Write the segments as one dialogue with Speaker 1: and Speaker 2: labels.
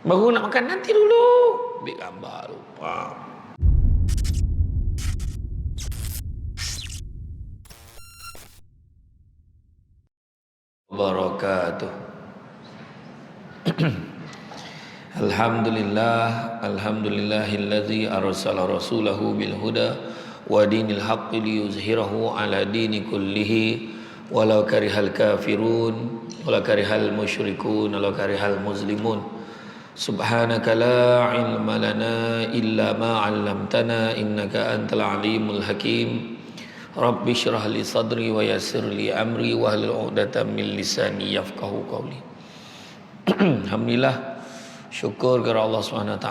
Speaker 1: Baru nak makan nanti dulu. Ambil gambar lupa. Barakatuh. Alhamdulillah, alhamdulillahillazi arsala rasulahu bil huda wa dinil haqqi liyuzhirahu ala dini kullihi walau karihal kafirun walau karihal musyrikun walau karihal muslimun. Subhanaka la ilma lana illa ma 'allamtana innaka antal alimul hakim. Rabbi syrah li sadri wa yassir li amri wa hlul 'uqdatam min lisani yafqahu qawli. Alhamdulillah, syukur kepada Allah SWT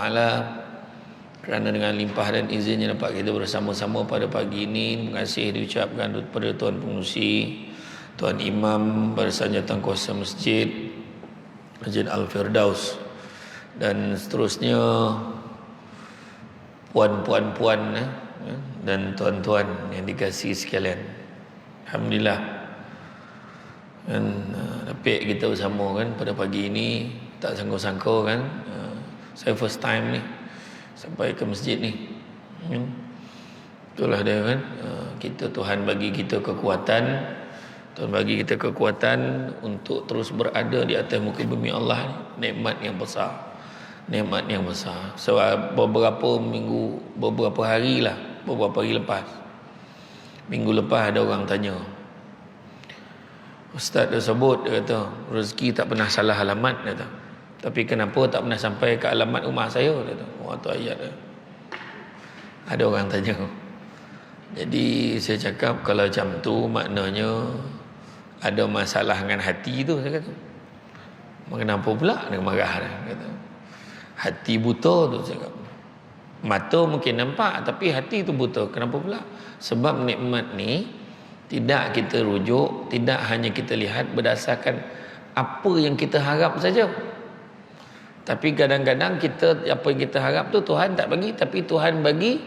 Speaker 1: kerana dengan limpah dan izinnya dapat kita bersama-sama pada pagi ini. Terima kasih diucapkan kepada Tuan Pengurusi, Tuan Imam, Barisan Jawatankuasa Masjid, Masjid Al-Firdaus, dan seterusnya puan-puan dan tuan-tuan yang dikasihi sekalian. Alhamdulillah, dan dapat kita bersama kan pada pagi ini. Tak sangka-sangka kan, saya first time ni sampai ke masjid ni. Itulah dia kan, kita, Tuhan bagi kita kekuatan, Tuhan bagi kita kekuatan untuk terus berada di atas muka bumi Allah ni. Nikmat yang besar, nikmat yang besar. Sebab beberapa hari lepas, minggu lepas ada orang tanya, Ustaz tersebut, dia kata, rezeki tak pernah salah alamat, dia kata. Tapi kenapa tak pernah sampai ke alamat rumah saya, dia kata. Wah, tu ayat dia. Ada orang tanya. Jadi saya cakap, kalau macam tu maknanya ada masalah dengan hati tu, saya kata. Kenapa pula dia marah, dia kata. Hati buta tu, saya cakap. Mata mungkin nampak, tapi hati tu buta. Kenapa pula? Sebab nikmat ni tidak kita rujuk, tidak hanya kita lihat berdasarkan apa yang kita harap saja. Tapi kadang-kadang apa yang kita harap tu Tuhan tak bagi, tapi Tuhan bagi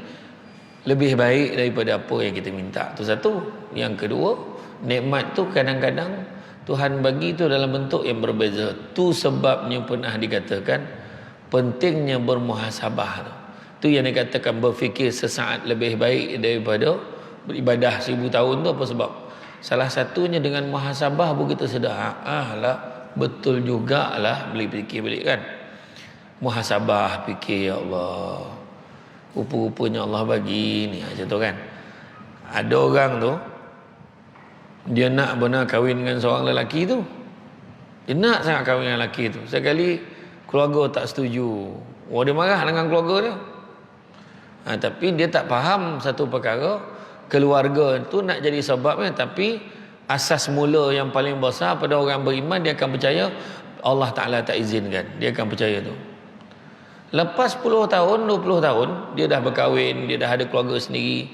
Speaker 1: lebih baik daripada apa yang kita minta. Tu satu. Yang kedua, nikmat tu kadang-kadang Tuhan bagi tu dalam bentuk yang berbeza. Tu sebabnya pernah dikatakan pentingnya bermuhasabah tu. Tu yang dikatakan berfikir sesaat lebih baik daripada beribadah 1000 tahun tu. Apa sebab? Salah satunya dengan muhasabah begitu sedar. Betul jugalah, boleh fikir balik kan. Muhasabah, fikir, ya Allah, rupa-rupanya Allah bagi ni, macam tu kan. Ada orang tu, dia nak benar kahwin dengan seorang lelaki tu. Dia nak sangat kahwin dengan lelaki tu. Sekali keluarga tak setuju. Dia marah dengan keluarga dia. Tapi dia tak faham satu perkara, keluarga tu nak jadi sebabnya, tapi asas mula yang paling besar pada orang beriman, dia akan percaya Allah Ta'ala tak izinkan, dia akan percaya tu. Lepas 10 tahun, 20 tahun, dia dah berkahwin, dia dah ada keluarga sendiri,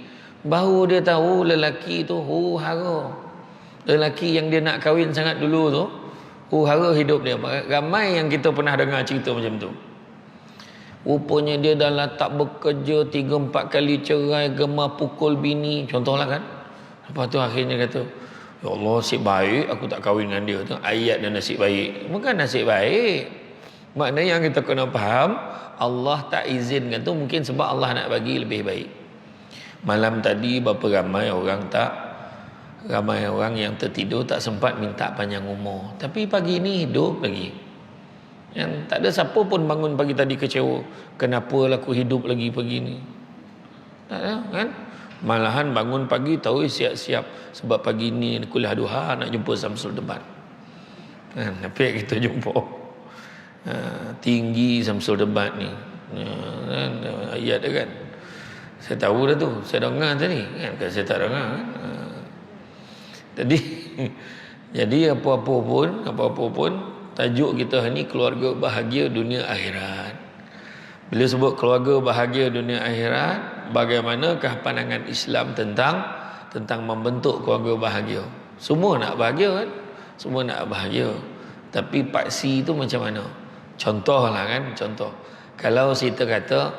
Speaker 1: baru dia tahu lelaki tu hara. Lelaki yang dia nak kahwin sangat dulu tu hara hidup dia. Ramai yang kita pernah dengar cerita macam tu. Rupanya dia dah tak bekerja, 3-4 kali cerai, gemar pukul bini, contohlah kan. Lepas tu akhirnya kata, ya Allah, nasib baik aku tak kahwin dengan dia. Tu ayat dan nasib baik. Bukan nasib baik. Maknanya yang kita kena faham, Allah tak izinkan tu mungkin sebab Allah nak bagi lebih baik. Malam tadi berapa ramai orang yang tertidur tak sempat minta panjang umur. Tapi pagi ni hidup lagi. Yang tak ada siapa pun bangun pagi tadi kecewa. Kenapa aku hidup lagi pagi ni? Tak ada kan? Malahan bangun pagi tahu siap-siap sebab pagi ni kuliah duha nak jumpa Samsul Debat. Tapi kita jumpa. Tinggi Samsul Debat ni. Ayat dia kan. Saya tahu dah tu. Saya dengar tadi kan. Saya tak dengar kan. Jadi apa-apa pun tajuk kita hari ni keluarga bahagia dunia akhirat. Bila sebut keluarga bahagia dunia akhirat, bagaimanakah pandangan Islam tentang membentuk keluarga bahagia? Semua nak bahagia kan? Semua nak bahagia. Tapi paksi tu macam mana? Contohlah kan, contoh. Kalau kita kata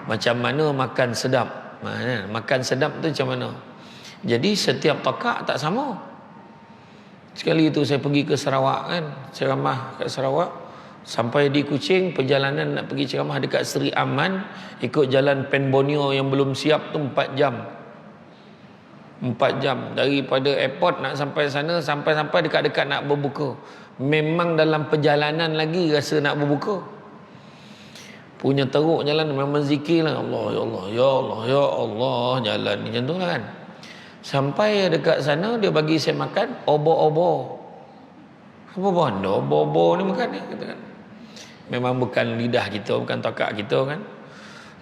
Speaker 1: macam mana makan sedap. Makan sedap tu macam mana? Jadi setiap takak tak sama. Sekali itu saya pergi ke Sarawak kan, ceramah kat Sarawak. Sampai di Kuching, perjalanan nak pergi ceramah dekat Seri Aman, ikut jalan Pen Borneo yang belum siap tu 4 jam. 4 jam daripada airport nak sampai sana, sampai dekat-dekat nak berbuka. Memang dalam perjalanan lagi rasa nak berbuka. Punya teruk jalan memang zikir lah, Allah ya Allah ya Allah ya Allah, jalan ni macam tu lah kan. Sampai dekat sana dia bagi saya makan obor-obor. Apa benda obor-obor ni makan ni, kata kan. Memang bukan lidah kita, bukan takak kita kan.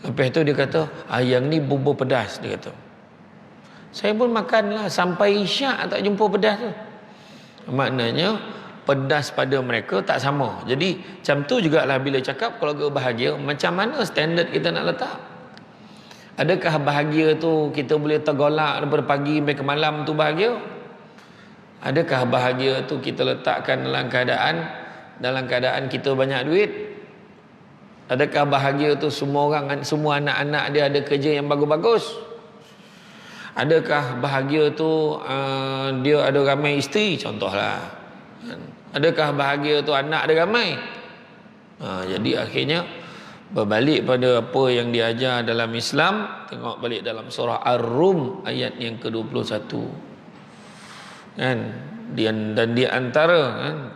Speaker 1: Lepas tu dia kata, yang ni bubur pedas, dia kata. Saya pun makan lah sampai isyak tak jumpa pedas tu. Maknanya pedas pada mereka tak sama. Jadi macam tu jugalah bila cakap keluarga bahagia, macam mana standard kita nak letak? Adakah bahagia tu kita boleh tergolak daripada pagi sampai ke malam tu bahagia? Adakah bahagia tu kita letakkan dalam keadaan kita banyak duit? Adakah bahagia tu semua anak-anak dia ada kerja yang bagus-bagus? Adakah bahagia tu dia ada ramai isteri, contohlah? Adakah bahagia tu anak dia ramai? Jadi akhirnya berbalik pada apa yang diajar dalam Islam, tengok balik dalam surah Ar-Rum ayat yang ke-21 kan. Dan di antara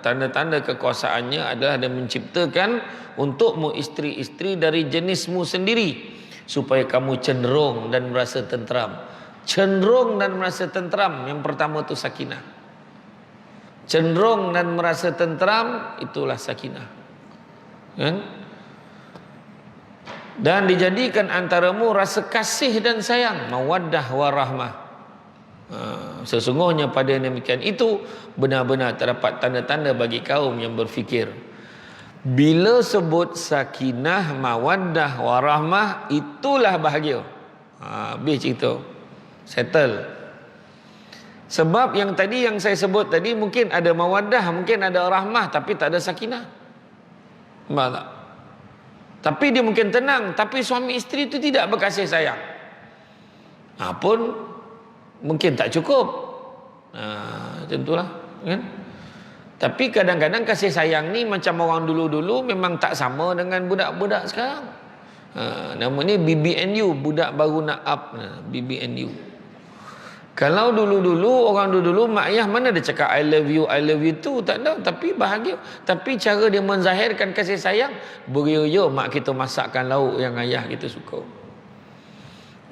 Speaker 1: tanda-tanda kekuasaannya adalah dia menciptakan untukmu isteri-isteri dari jenismu sendiri supaya kamu cenderung dan merasa tenteram. Cenderung dan merasa tenteram, yang pertama tu sakinah. Cenderung dan merasa tenteram, itulah sakinah kan? Dan dijadikan antaramu rasa kasih dan sayang, mawaddah warahmah. Sesungguhnya pada demikian itu benar-benar terdapat tanda-tanda bagi kaum yang berfikir. Bila sebut sakinah, mawaddah, warahmah, itulah bahagia. Habis cerita, settle. Sebab yang tadi yang saya sebut tadi, mungkin ada mawaddah, mungkin ada rahmah, tapi tak ada sakinah. Nampak tak? Tapi dia mungkin tenang, tapi suami isteri itu tidak berkasih sayang. Pun mungkin tak cukup. Macam itulah kan. Tapi kadang-kadang kasih sayang ni macam orang dulu-dulu memang tak sama dengan budak-budak sekarang. Namanya BBNU, budak baru nak up. BBNU. Kalau dulu-dulu, orang dulu-dulu mak ayah mana dia cakap I love you tu, tak ada. Tapi bahagia. Tapi cara dia menzahirkan kasih sayang, berio-yo mak kita masakkan lauk yang ayah kita suka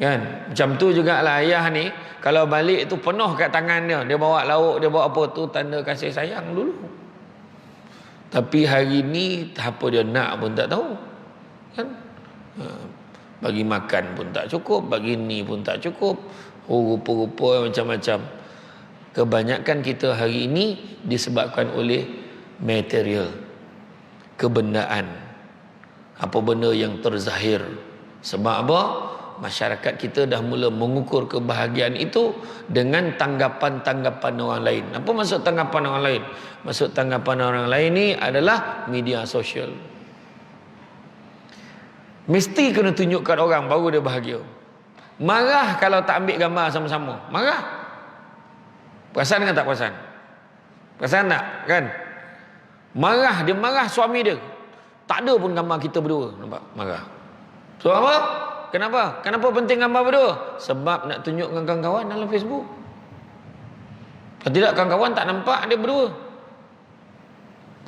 Speaker 1: kan. Macam tu jugalah ayah ni, kalau balik tu penuh kat tangan dia bawa lauk, dia bawa apa tu, tanda kasih sayang dulu. Tapi hari ni apa dia nak pun tak tahu kan. Bagi makan pun tak cukup, bagi ni pun tak cukup, rupa-rupa macam-macam. Kebanyakan kita hari ini disebabkan oleh material, kebendaan, apa benda yang terzahir. Sebab apa? Masyarakat kita dah mula mengukur kebahagiaan itu dengan tanggapan-tanggapan orang lain. Apa maksud tanggapan orang lain? Maksud tanggapan orang lain ni adalah media sosial. Mesti kena tunjukkan orang baru dia bahagia. Marah kalau tak ambil gambar sama-sama. Marah. Perasan kan tak perasan? Perasan tak kan? Marah, dia marah suami dia. Tak ada pun gambar kita berdua. Nampak? Marah. So apa? Kenapa? Kenapa penting gambar berdua? Sebab nak tunjuk dengan kawan-kawan dalam Facebook. Kalau tidak, kawan-kawan tak nampak dia berdua.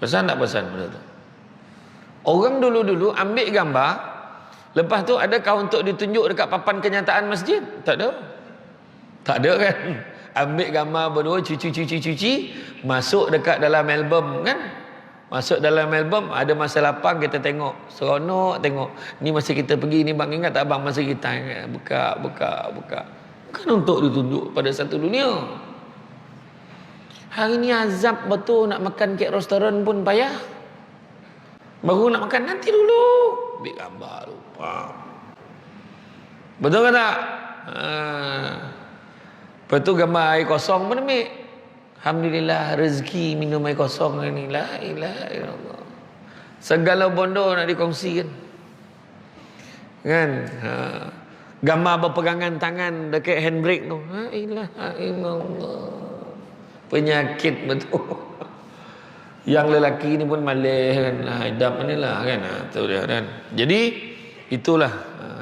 Speaker 1: Perasan tak perasan benda tu? Orang dulu-dulu ambil gambar, lepas tu adakah untuk ditunjuk dekat papan kenyataan masjid? Tak ada. Tak ada kan? Ambil gambar berdua, cuci, masuk dekat dalam album kan? Masuk dalam album, ada masa lapang kita tengok, seronok tengok. Ni masa kita pergi ni bang, ingat tak bang masa kita buka. Bukan untuk ditunjuk pada satu dunia. Hari ni azab betul, nak makan kat restoran pun payah. Baru nak makan, nanti dulu ambil gambar lupa. Betul ke tak? Lepas tu gambar air kosong pun ambil. Alhamdulillah rezeki minum air kosong ni. La ilaha illallah. Segala bondo nak dikongsi kan. Gambar berpegangan tangan dekat handbrake tu. La ilaha illallah. Penyakit betul. Yang lelaki ni pun malih kan, idap ni lah kan. Tu dia kan. Jadi itulah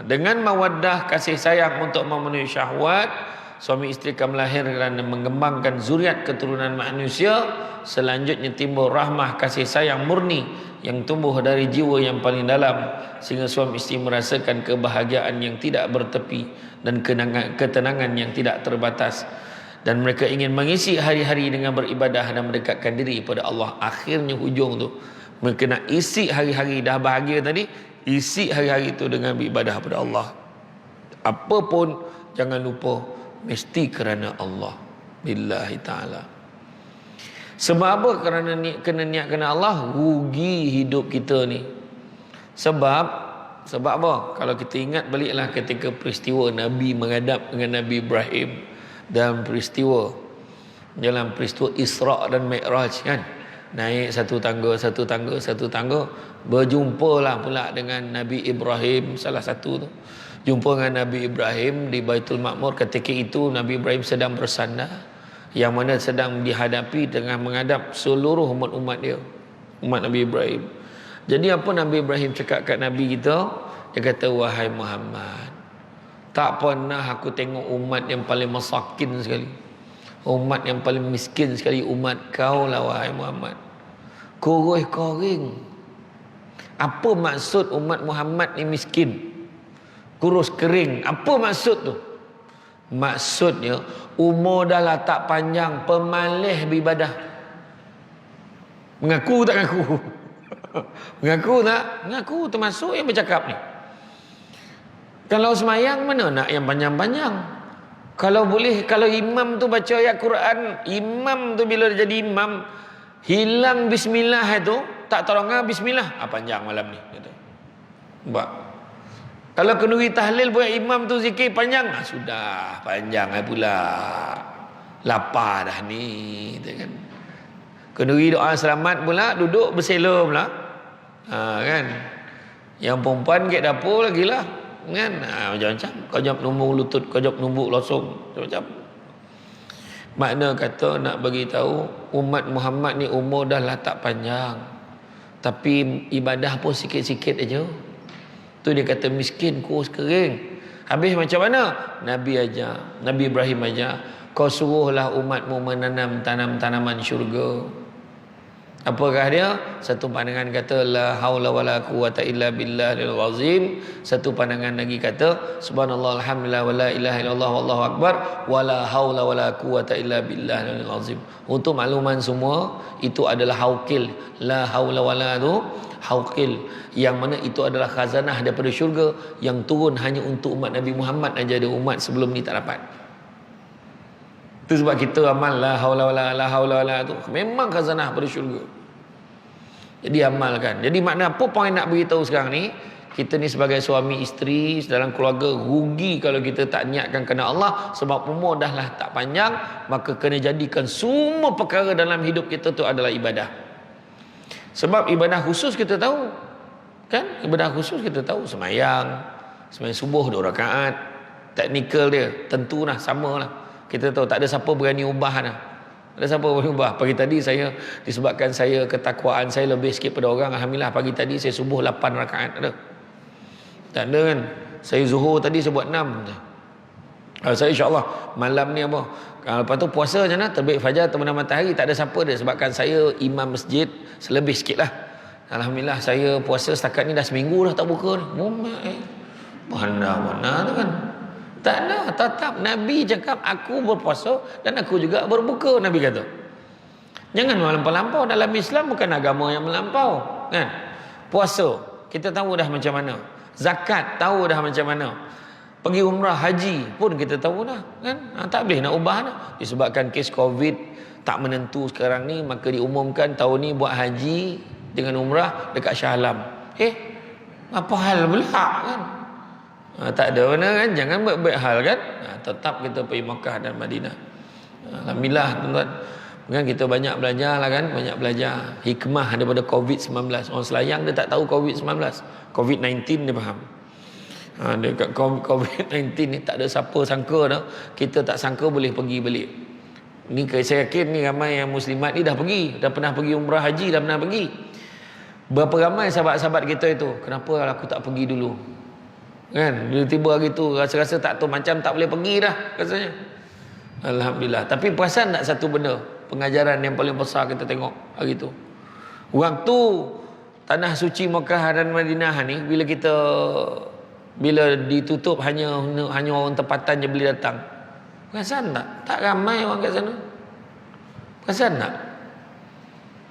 Speaker 1: dengan mawaddah kasih sayang untuk memenuhi syahwat, suami isteri akan melahirkan dan mengembangkan zuriat keturunan manusia. Selanjutnya timbul rahmah kasih sayang murni yang tumbuh dari jiwa yang paling dalam, sehingga suami isteri merasakan kebahagiaan yang tidak bertepi dan ketenangan yang tidak terbatas, dan mereka ingin mengisi hari-hari dengan beribadah dan mendekatkan diri kepada Allah. Akhirnya hujung tu mereka nak isi hari-hari, dah bahagia tadi, isi hari-hari itu dengan beribadah kepada Allah. Apapun jangan lupa mesti kerana Allah. Billahi ta'ala. Sebab apa? Kerana kena niat kerana Allah, rugi hidup kita ni. Sebab apa? Kalau kita ingat baliklah ketika peristiwa Nabi menghadap dengan Nabi Ibrahim dalam peristiwa Isra' dan Mi'raj kan. Naik satu tangga, berjumpalah pula dengan Nabi Ibrahim, salah satu tu. Jumpa dengan Nabi Ibrahim di Baitul Ma'mur. Ketika itu Nabi Ibrahim sedang bersandar, yang mana sedang dihadapi dengan menghadap seluruh umat-umat dia, umat Nabi Ibrahim. Jadi apa Nabi Ibrahim cakap kat Nabi kita? Dia kata, wahai Muhammad, tak pernah aku tengok umat yang paling masakin sekali, umat yang paling miskin sekali, umat kau lah wahai Muhammad. Kurus kering. Apa maksud umat Muhammad ni miskin, kurus kering? Apa maksud tu? Maksudnya umur dah lah tak panjang, pemalih beribadah. Mengaku tak mengaku? Mengaku tak? Mengaku termasuk yang bercakap ni. Kalau semayang mana nak yang panjang-panjang? Kalau boleh, kalau imam tu baca ayat Quran, imam tu bila dia jadi imam, hilang bismillah itu, tak tolong bismillah, panjang malam ni kata. Nampak? Kalau kenduri tahlil buat imam tu zikir panjang, sudah panjang pula. Lapar dah ni, kan. Kenduri doa selamat pula, duduk bersela pula. Kan. Yang perempuan kat dapur lagi lah, kan. Macam-macam. Kajap numbuk lutut, kajap numbuk losong, macam-macam. Makna kata nak bagi tahu umat Muhammad ni umur dah lah tak panjang, tapi ibadah pun sikit-sikit aja. Tu dia kata miskin, kurus kering. Habis macam mana? Nabi Ibrahim aja, kau suruhlah umatmu menanam tanaman syurga. Apakah dia? Satu pandangan kata la haula wala quwata illa billahil azim. Satu pandangan lagi kata subhanallah alhamdulillah wala ilaha illallah wallahu akbar wala haula wala quwata illa billahil azim. Untuk makluman semua, itu adalah haukil. La haula wala tu haukil, yang mana itu adalah khazanah daripada syurga yang turun hanya untuk umat Nabi Muhammad aja, ada umat sebelum ni tak dapat. Itu sebab kita amal la haula wala tu memang khazanah pada syurga. Jadi amalkan. Jadi makna apa poin nak beritahu sekarang ni? Kita ni sebagai suami isteri dalam keluarga rugi kalau kita tak niatkan kerana Allah. Sebab umur dah lah tak panjang, maka kena jadikan semua perkara dalam hidup kita tu adalah ibadah. Sebab ibadah khusus kita tahu, kan? Ibadah khusus kita tahu semayang subuh 2 rakaat. Teknikal dia tentulah samalah. Kita tahu tak ada siapa berani ubah dah. Tak ada siapa berani ubah. Pagi tadi saya, disebabkan saya ketakwaan saya lebih sikit pada orang, alhamdulillah pagi tadi saya subuh 8 rakaat ada. Tak ada kan? Saya zuhur tadi saya buat 6. Saya insya-Allah malam ni apa? Lepas tu puasa macam mana? Terbit fajar, terbenam matahari, tak ada siapa dia. Sebabkan saya imam masjid, selebih sikit lah. Alhamdulillah saya puasa setakat ni dah seminggu dah tak buka ni. Mana tu kan? Tak ada, tetap Nabi cakap aku berpuasa dan aku juga berbuka, Nabi kata. Jangan melampau-lampau. Dalam Islam bukan agama yang melampau, kan? Puasa kita tahu dah macam mana. Zakat tahu dah macam mana. Pergi umrah haji pun kita tahu dah, kan? Tak boleh nak ubah dah. Disebabkan kes Covid tak menentu sekarang ni, maka diumumkan tahun ni buat haji dengan umrah dekat Shah Alam. Apa hal pula, kan? Tak ada mana, kan? Jangan baik-baik hal, kan? Tetap kita pergi Makkah dan Madinah. Alhamdulillah tuan-tuan, kan kita banyak belajar lah, kan? Banyak belajar hikmah daripada COVID-19. Orang Selayang dia tak tahu COVID-19. COVID-19 dia faham. Dekat COVID-19 ni tak ada siapa sangka dah. Kita tak sangka boleh pergi balik. Ni saya yakin ni ramai yang muslimat ni dah pergi, dah pernah pergi umrah haji, dah pernah pergi. Berapa ramai sahabat-sahabat kita itu, kenapa aku tak pergi dulu? Kan, tiba-tiba hari tu rasa-rasa tak tahu, macam tak boleh pergi dah rasanya. Alhamdulillah. Tapi perasan tak satu benda, pengajaran yang paling besar kita tengok hari tu. Waktu tanah suci Mekah dan Madinah ni, bila ditutup hanya orang tempatan je boleh datang. Perasan tak? Tak ramai orang kat sana. Perasan tak?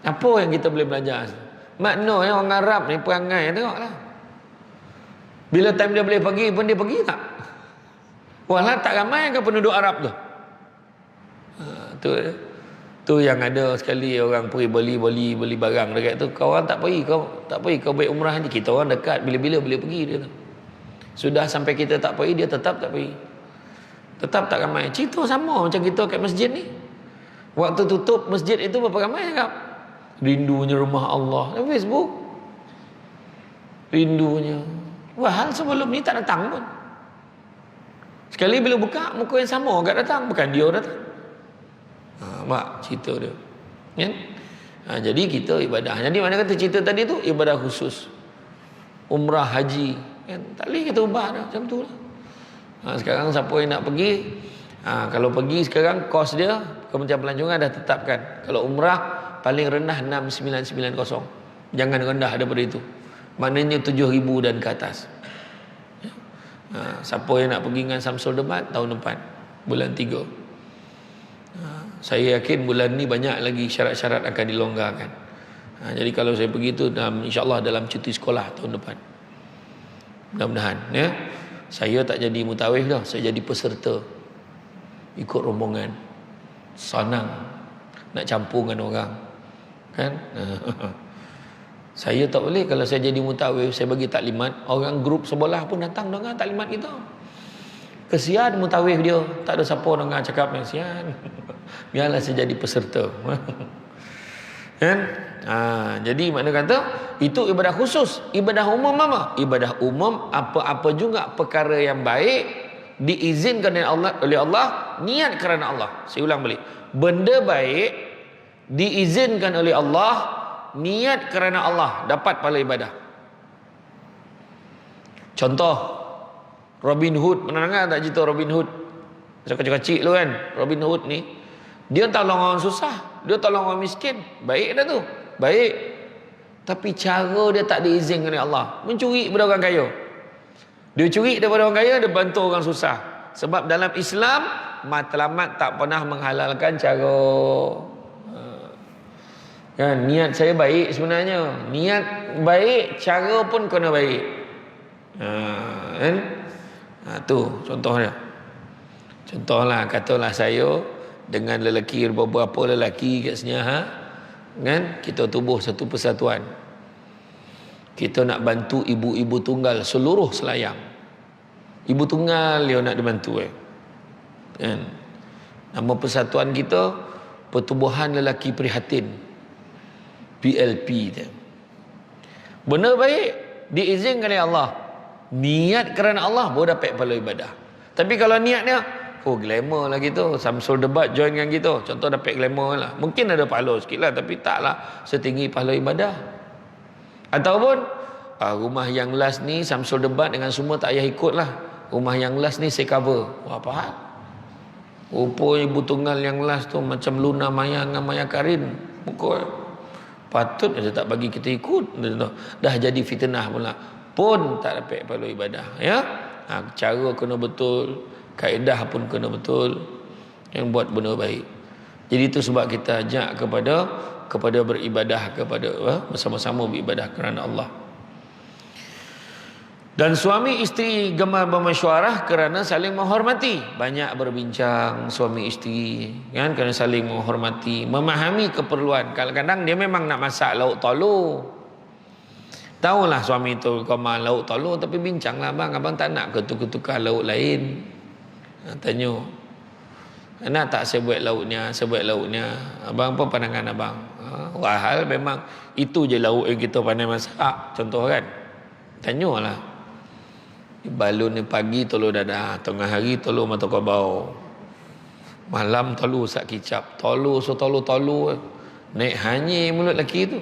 Speaker 1: Apa yang kita boleh belajar? Maknanya orang Arab ni perangai, tengoklah. Bila time dia boleh pergi pun dia pergi tak? Walau tak ramai ke penduduk Arab tu? Tu yang ada sekali orang pergi beli barang dekat tu. Kau orang tak pergi, kau baik umrah je. Kita orang dekat, bila-bila boleh pergi dia tu. Sudah sampai kita tak pergi, dia tetap tak pergi. Tetap tak ramai. Cerita sama macam kita kat masjid ni. Waktu tutup masjid itu berapa ramai cakap? Rindunya rumah Allah. Di Facebook. Rindunya. Wah, sebelum ni tak datang pun. Sekali bila buka, muka yang sama agak datang. Bukan dia datang. Mak cerita dia. Kan? Jadi kita ibadah. Jadi mana kata cerita tadi tu? Ibadah khusus. Umrah, haji. Kan? Tak boleh kita ubah dah. Macam tu lah. Sekarang siapa yang nak pergi, kalau pergi sekarang kos dia Kementerian Pelancongan dah tetapkan. Kalau umrah paling rendah 6,990. Jangan rendah daripada itu. Maknanya 7,000 dan ke atas. Siapa yang nak pergi dengan Samsul Debat tahun depan bulan 3. Saya yakin bulan ni banyak lagi syarat-syarat akan dilonggarkan. Jadi kalau saya pergi tu insya-Allah dalam cuti sekolah tahun depan. Mudah-mudahan ya. Saya tak jadi mutawif dah, saya jadi peserta. Ikut rombongan. Senang nak campur dengan orang. Kan? Saya tak boleh kalau saya jadi mutawif, saya bagi taklimat, orang grup sebelah pun datang dengar taklimat kita. Kesian mutawif dia, tak ada siapa dengar cakap yang kesian. Biarlah saya jadi peserta. Kan? Jadi makna kata itu ibadah khusus. Ibadah umum apa? Ibadah umum apa-apa juga perkara yang baik diizinkan oleh Allah, niat kerana Allah. Saya ulang balik. Benda baik diizinkan oleh Allah, niat kerana Allah, dapat pahala ibadah. Contoh Robin Hood, pernah dengar tak cerita Robin Hood? Saya kecil-kecil dulu kan. Robin Hood ni dia tolong orang susah, dia tolong orang miskin. Baik dah tu. Baik. Tapi cara dia tak diizinkan oleh Allah. Mencuri daripada orang kaya. Dia curi daripada orang kaya, dia bantu orang susah. Sebab dalam Islam, matlamat tak pernah menghalalkan cara. Kan, niat saya baik sebenarnya. Niat baik, cara pun kena baik. Kan? Tu contohnya. Contohlah, katalah saya dengan lelaki, beberapa lelaki kat sini, kan, kita tubuh satu persatuan. Kita nak bantu ibu-ibu tunggal seluruh Selayang. Ibu tunggal dia nak dibantu kan. Nama persatuan kita Pertubuhan Lelaki Prihatin, PLP dia. Benar baik, diizinkan oleh Allah. Niat kerana Allah baru dapat pahala ibadah. Tapi kalau niatnya glamour lah gitu, Samsul Debat join dengan kita, contoh dapat glamour lah, mungkin ada pahala sikit lah, tapi taklah setinggi pahala ibadah. Ataupun rumah yang last ni Samsul Debat dengan semua tak payah ikut lah, rumah yang last ni saya cover. Apa hal? Rupa ibu tunggal yang last tu macam Luna Maya dengan Maya Karin muka. Patut dia tak bagi kita ikut. Dah jadi fitnah pula, pun tak dapat pahala ibadah ya. Cara kena betul, kaedah pun kena betul, yang buat benda baik. Jadi itu sebab kita ajak kepada beribadah, kepada bersama-sama beribadah kerana Allah. Dan suami isteri gemar bermesyuarah kerana saling menghormati. Banyak berbincang suami isteri kan, kerana saling menghormati, memahami keperluan. Kadang-kadang dia memang nak masak lauk tolu. Tahulah suami tu gemar lauk tolu, tapi bincanglah, abang tak nak ke tukar-tukar lauk lain? Tanya, nak tak saya buat lauknya, abang apa pandangan abang? Wahal memang itu je lauk yang kita pandai masak, contoh kan. Tanyalah, balun ni pagi tolong dadah, tengah hari tolong mata kau bau, Malam tolu sak kicap. Tolu so tolu. Naik hanyir mulut lelaki tu.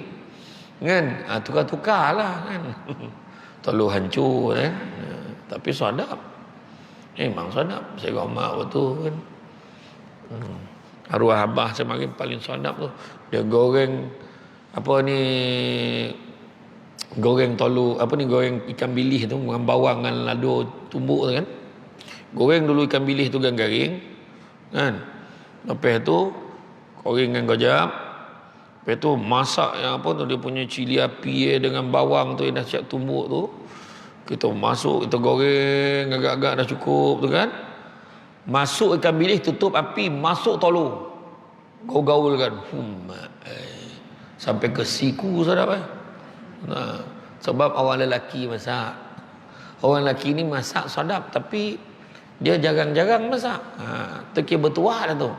Speaker 1: Kan? Tukar-tukar lah kan. Tolu hancur kan. Tapi sedap. Memang sedap. Saya gomak betul kan. Arwah abah saya makin paling sedap tu. Dia goreng apa ni, goreng tolu, apa ni, goreng ikan bilis tu dengan bawang dengan lado tumbuk tu kan. Goreng dulu ikan bilis tu garing kan. Lepas tu goreng dengan gojab. Lepas tu masak yang apa tu, dia punya cili api dengan bawang tu yang dah siap tumbuk tu. Kita masuk, kita goreng agak-agak dah cukup tu kan. Masuk ikan bilis, tutup api, masuk tolu. Gaul-gaul kan. Sampai ke siku sedap sebab orang lelaki masak. Orang lelaki ni masak sedap tapi dia jarang-jarang masak. Terkira bertuah dah tu.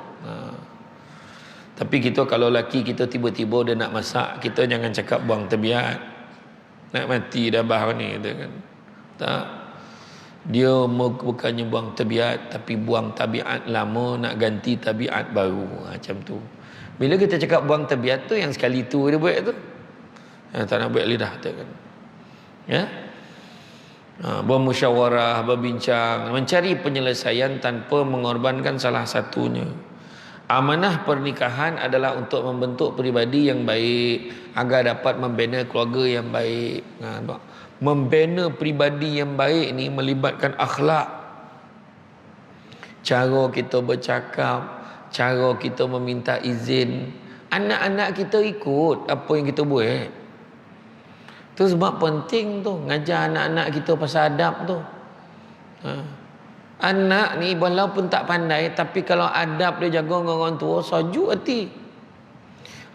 Speaker 1: Tapi kita kalau lelaki kita tiba-tiba dia nak masak, kita jangan cakap buang tabiat. Nak mati dah bah ni kita kan. Tak. Dia bukannya buang tabiat tapi buang tabiat lama nak ganti tabiat baru. Macam tu. Bila kita cakap buang tabiat tu yang sekali tu dia buat tu. Tak nak buat lidah tu kan. Ya. Bermusyawarah, berbincang, mencari penyelesaian tanpa mengorbankan salah satunya. Amanah pernikahan adalah untuk membentuk peribadi yang baik agar dapat membina keluarga yang baik. Membina peribadi yang baik ni melibatkan akhlak. Cara kita bercakap, cara kita meminta izin. Anak-anak kita ikut apa yang kita buat. Tu sebab penting tu ngajar anak-anak kita pasal adab tu. Anak ni walaupun tak pandai tapi kalau adab dia jaga dengan orang tua, sejuk hati.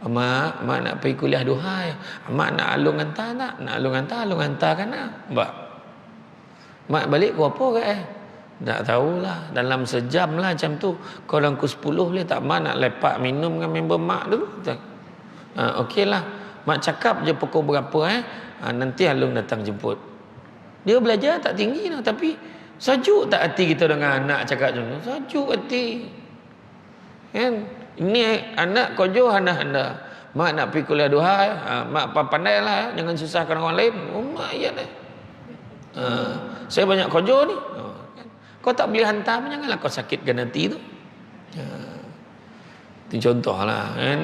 Speaker 1: Mak nak pergi kuliah duhai. Mak nak alung hantar tak? Nak alung hantar kan lah. Mak balik kau apa ke Tak tahulah. Dalam sejam lah macam tu. Kau dalam pukul 10 boleh tak? Mak nak lepak minum dengan member mak dulu. Okey lah. Mak cakap je pukul berapa nanti alung datang jemput. Dia belajar tak tinggi lah. Tapi sejuk tak hati kita dengan anak cakap macam tu? Sejuk hati. Kan? Ini anak kojo handa-handa. Mak nak pergi kuliah duha, mak pandai lah, jangan susahkan orang lain. Mak ya dah. Saya banyak kojo ni. Kau tak boleh hantar pun janganlah kau sakitkan hati tu. Itu contoh lah kan.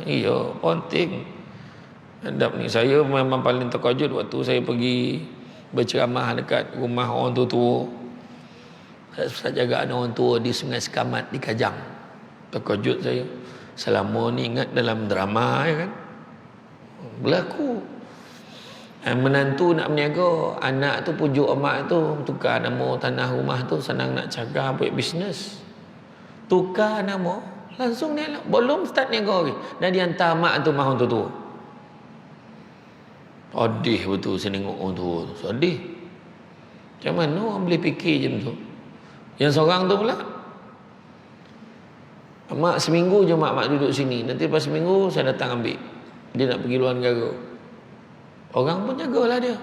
Speaker 1: Iyo, penting. Adab ni saya memang paling terkejut waktu saya pergi berceramah dekat rumah orang tua-tua. Saya jaga orang tua di Sungai Sekamat di Kajang. Terkejut saya. Selama ni ingat dalam drama ya kan. Berlaku. Menantu nak berniaga, anak tu pujuk emak tu tukar nama tanah rumah tu, senang nak cakap buat bisnes. Tukar nama, langsung dia belum start niaga lagi. Dan dia hantar mak tu mahon tu. Sedih betul saya tengok orang tua tu. Sedih. Macam mana orang boleh fikir macam tu? Yang seorang tu pula, mak seminggu je mak duduk sini. Nanti lepas seminggu saya datang ambil. Dia nak pergi luar negara. Orang pun jagalah dia.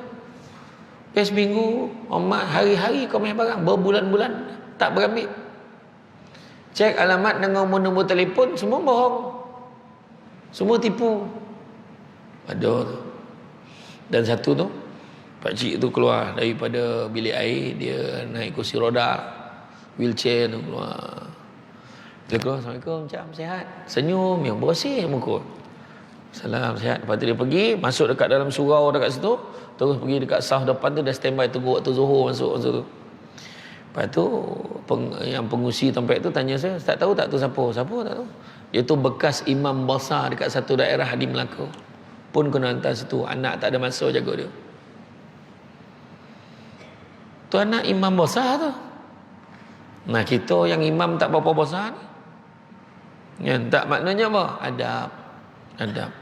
Speaker 1: Lepas seminggu, mak hari-hari kau main barang. Berbulan-bulan tak berambil. Cek alamat dengan nombor telefon, semua bohong. Semua tipu. Ada tu. Dan satu tu, pakcik tu keluar daripada bilik air. Dia naik kursi roda, wheelchair tu keluar. Dia keluar, Assalamualaikum, macam sihat? Senyum, yang bersih muka. Salam, sihat. Lepas tu dia pergi, masuk dekat dalam surau dekat situ. Terus pergi dekat sah depan tu, dah standby tunggu waktu Zuhur masuk tu. Lepas tu, yang pengusi tempat tu tanya saya, tak tahu tak tu siapa? Siapa tak tahu. Dia tu bekas imam besar dekat satu daerah di Melaka. Pun kena hantar situ. Anak tak ada masa jaga dia. Tu anak imam besar tu. Nah kita yang imam tak berapa besar ni. Ya, tak maknanya apa? Adab.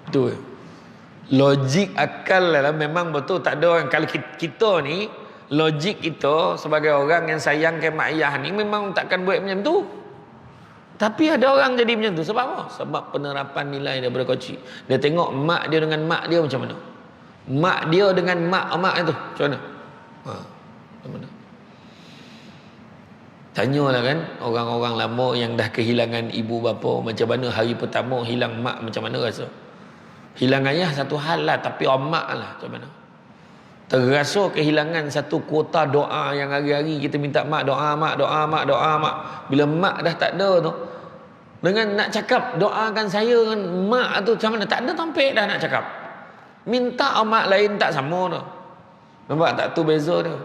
Speaker 1: Betul. Logik akal lah memang betul. Tak ada orang. Kalau kita ni, logik kita sebagai orang yang sayang ke mak ayah ni memang takkan buat macam tu. Tapi ada orang jadi macam tu. Sebab apa? Sebab penerapan nilai daripada kecil. Dia tengok mak dia dengan mak dia macam mana. Mak dia dengan mak itu macam mana. Macam mana. Tanyalah kan orang-orang lama yang dah kehilangan ibu bapa, macam mana hari pertama hilang mak, macam mana rasa? Hilang ayah satu hal lah, tapi mak lah macam mana? Terasa kehilangan satu kuota doa yang hari-hari kita minta mak, doa mak, doa mak, doa mak. Bila mak dah tak ada tu, dengan nak cakap doakan saya dengan mak tu macam mana, tak ada tampik dah nak cakap. Minta mak lain tak sama tu. Nampak tak tu beza dia?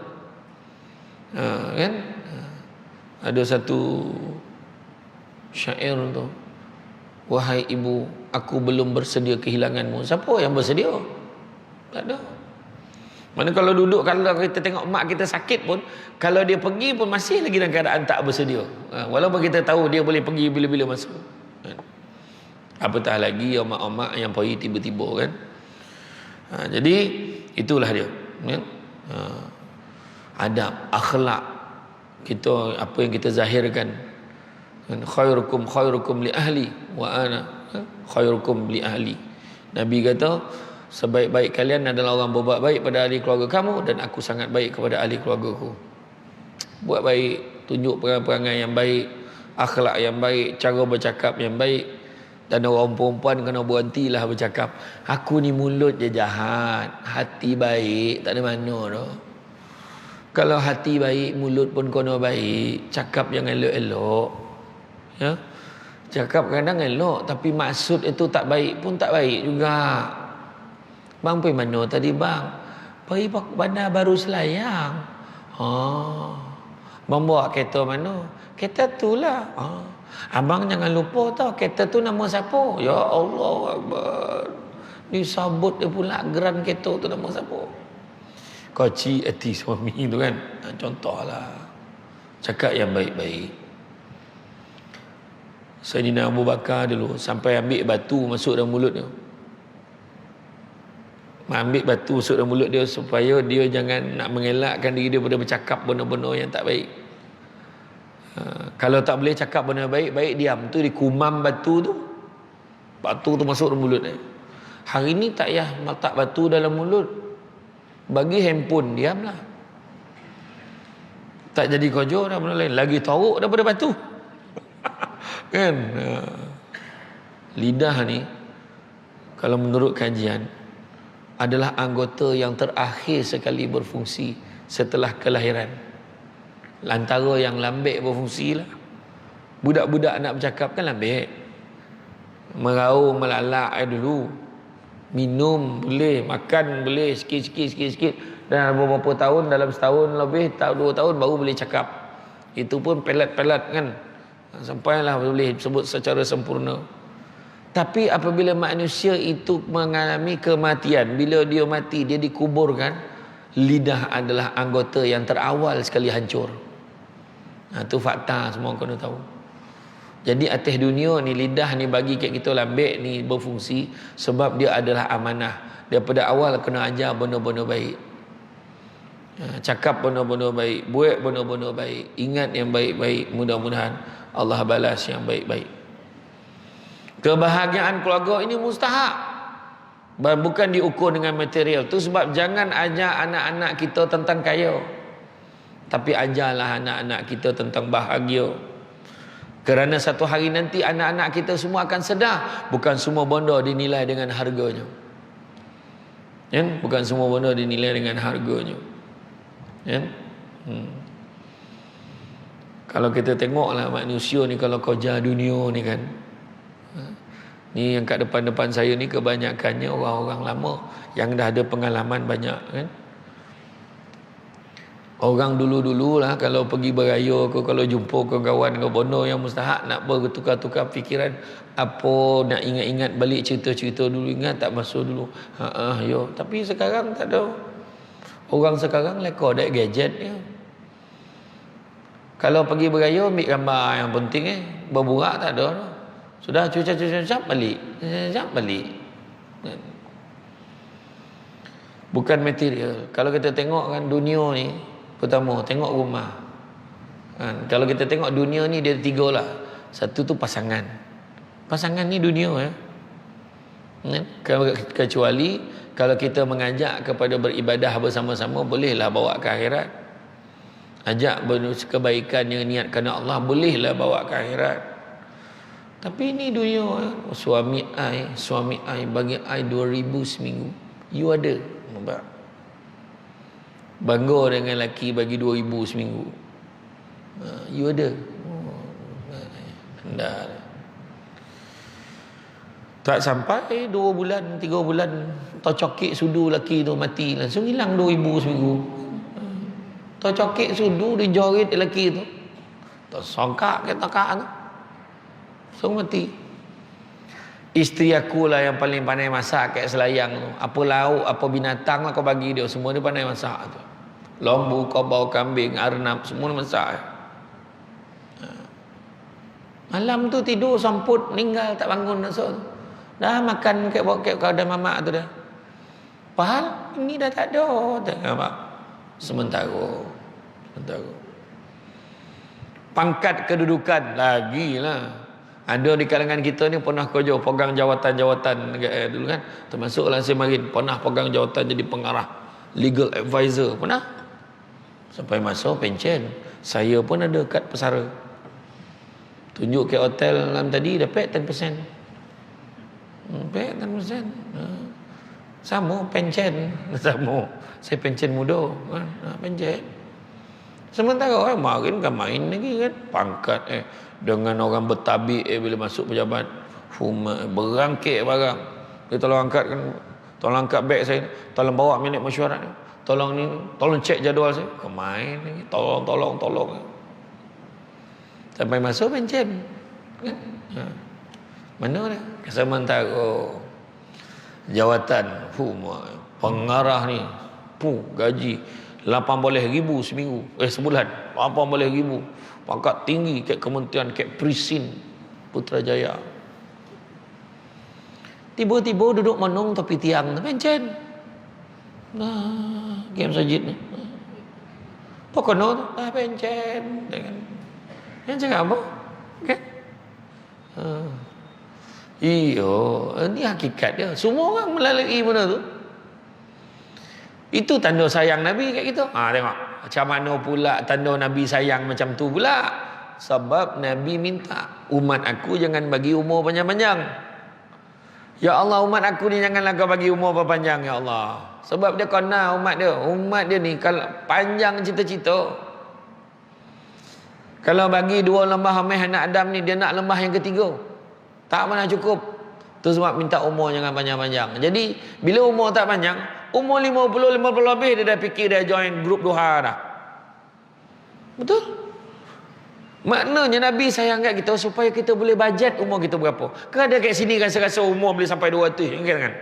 Speaker 1: Kan? Ada satu syair tu, wahai ibu, aku belum bersedia kehilanganmu. Siapa yang bersedia? Tak ada. Mana kalau duduk, kalau kita tengok mak kita sakit pun, kalau dia pergi pun masih lagi dalam keadaan tak bersedia. Walaupun kita tahu dia boleh pergi bila-bila masa. Apatah lagi omak-omak yang pergi tiba-tiba kan. Jadi itulah dia. Adab, akhlak kita, apa yang kita zahirkan. Khairukum li ahli wa ana khairukum li ahli. Nabi kata, sebaik-baik kalian adalah orang berbuat baik pada ahli keluarga kamu, dan aku sangat baik kepada ahli keluargaku. Buat baik, tunjuk perangai-perangai yang baik, akhlak yang baik, cara bercakap yang baik. Dan orang perempuan kena berhentilah bercakap, aku ni mulut je jahat, hati baik, tak ada mana dah. Kalau hati baik, mulut pun kena baik, cakap jangan elok-elok. Ya? Cakap kadang elok, tapi maksud itu tak baik pun tak baik juga. Bang pergi mana tadi bang? Pergi bandar baru Selayang. Bang bawa kereta mana? Kereta tu lah. Abang jangan lupa tau, kereta tu nama siapa? Ya Allah Akbar. Disabut dia pula geran kereta tu nama siapa? Koci hati suami tu kan. Contohlah. Cakap yang baik-baik. Sayyidina Abu Bakar dulu sampai ambil batu masuk dalam mulut dia. Ambil batu masuk dalam mulut dia supaya dia jangan nak mengelakkan diri dia daripada bercakap benda-benda yang tak baik. Kalau tak boleh cakap benda baik, baik diam. Tu dikumam batu tu. Batu tu masuk dalam mulut dia. Hari ni tak payah letak batu dalam mulut. Bagi handphone, diamlah. Tak jadi kojo dah benda lain. Lagi teruk daripada batu. Kan? Lidah ni, kalau menurut kajian, adalah anggota yang terakhir sekali berfungsi setelah kelahiran. Antara yang lambik berfungsi lah. Budak-budak nak bercakap kan lambik. Meraung, melalak dulu. Minum boleh, makan boleh, sikit-sikit. Dan beberapa tahun, dalam setahun lebih, 2 tahun baru boleh cakap. Itu pun pelat-pelat kan. Sampailah boleh sebut secara sempurna. Tapi apabila manusia itu mengalami kematian, bila dia mati, dia dikuburkan, lidah adalah anggota yang terawal sekali hancur. Itu fakta, semua kena tahu. Jadi atas dunia ni, lidah ni bagi kat kita lambik ni berfungsi sebab dia adalah amanah. Daripada awal kena ajar benda-benda baik. Cakap benda-benda baik, buat benda-benda baik, ingat yang baik-baik, mudah-mudahan Allah balas yang baik-baik. Kebahagiaan keluarga ini mustahak, bukan diukur dengan material. Tu sebab jangan ajar anak-anak kita tentang kaya, tapi ajarlah anak-anak kita tentang bahagia. Kerana satu hari nanti anak-anak kita semua akan sedar, bukan semua benda dinilai dengan harganya. Bukan semua benda dinilai dengan harganya. Kalau kita tengoklah manusia ni, kalau kerja dunia ni kan, ni yang kat depan-depan saya ni kebanyakannya orang-orang lama yang dah ada pengalaman banyak kan. Orang dulu-dulu lah kalau pergi beraya ke, kalau jumpa ke kawan ke, benda yang mustahak nak bertukar-tukar fikiran, apa nak ingat-ingat balik cerita-cerita dulu, ingat tak masa dulu. Yo. Tapi sekarang tak ada. Orang sekarang leka ada gadget ya. Kalau pergi beraya ambil gambar yang penting berburak tak ada. Sudah cucap balik. Bukan material. Kalau kita tengok kan dunia ni, pertama tengok rumah. Kalau kita tengok dunia ni dia 3 lah. Satu tu pasangan. Pasangan ni dunia ya. Kecuali kalau kita mengajak kepada beribadah bersama-sama, bolehlah bawa ke akhirat. Ajak kebaikan yang niat kerana Allah, bolehlah bawa ke akhirat. Tapi ini dunia, suami ai bagi ai 2,000 seminggu. You ada. Nampak? Bangga dengan lelaki bagi 2,000 seminggu. You ada. Dah. Tak sampai 2 bulan, 3 bulan, cokek sudu lelaki tu mati, langsung hilang 2,000 seminggu. Cokek sudu dijorit lelaki tu. Tersongkak ke takak tu. So mati. Isteri aku lah yang paling pandai masak kat Selayang tu. Apa lauk, apa binatang lah kau bagi dia, semua dia pandai masak tu. Lembu, kobau, kambing, arnab, semua dia masak. Malam tu tidur samput, meninggal tak bangun esok tu. Dah makan kat kau dah mamak tu dah. Padahal ini dah tak ada. Nampak? Sementara. Pangkat kedudukan lagilah. Ada di kalangan kita ni pernah kerja pegang jawatan-jawatan dulu kan. Termasuklah saya Marin pernah pegang jawatan jadi pengarah, legal advisor pernah. Sampai masa pencen, saya pun ada kad pesara. Tunjuk ke hotel malam tadi dapat 10%. Dapat 10%. Sama pencen, sama. Saya pencen muda kan, pencen. Sementara marin kan main lagi kan, pangkat dengan orang bertabik bila masuk pejabat, berangkit barang. Dia tolong angkat beg saya, tolong bawa minit mesyuarat, tolong cek jadual saya, main lagi, tolong. Sampai masuk pencen kan? Mana dia? Sementara jawatan pengarah ni gaji 18,000 seminggu, sebulan 18,000, pangkat tinggi kat kementerian, kat Prisin Putrajaya. Tiba-tiba duduk menung tepi tiang tu pencen. Nah, game sajid ni. Pokono tu pencen dengan yang cakap apa? Kan? Iyo, ini hakikat dia. Semua orang melalui benda tu. Itu tanda sayang Nabi kat kita. Tengok. Macam mana pula tanda Nabi sayang macam tu pula? Sebab Nabi minta, umat aku jangan bagi umur panjang-panjang. Ya Allah, umat aku ni janganlah kau bagi umur panjang ya Allah. Sebab dia kena umat dia ni kalau panjang cita-cita. Kalau bagi 2 lembah ameh anak Adam ni, dia nak lembah yang ketiga. Tak pernah cukup. Tu sebab minta umur jangan panjang-panjang. Jadi bila umur tak panjang, umur 50 lebih dia dah fikir dia join grup duha dah. Betul? Maknanya Nabi sayang kat kita supaya kita boleh bajet umur kita berapa. Kan ada kat sini rasa-rasa umur boleh sampai 200 kan?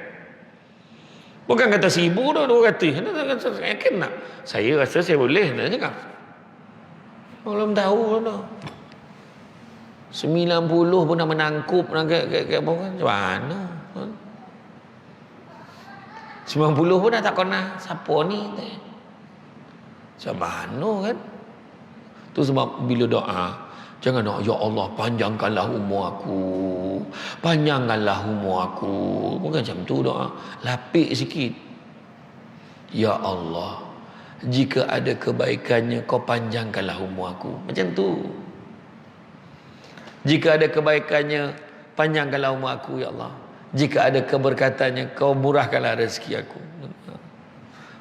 Speaker 1: Bukan kata 1,000 dah 200. Yakin tak? Saya rasa saya boleh nak cakap. Belum tahu dah. 90 pun dah menangkup kat apa kan? Macam mana? 90 pun dah tak kena siapa ni. Macam mana kan? Tu sebab bila doa, jangan doa ya Allah panjangkanlah umur aku. Panjangkanlah umur aku. Bukan macam tu doa. Lapik sikit. Ya Allah, jika ada kebaikannya kau panjangkanlah umur aku. Macam tu. Jika ada kebaikannya panjangkanlah umur aku ya Allah. Jika ada keberkatannya kau murahkanlah rezeki aku.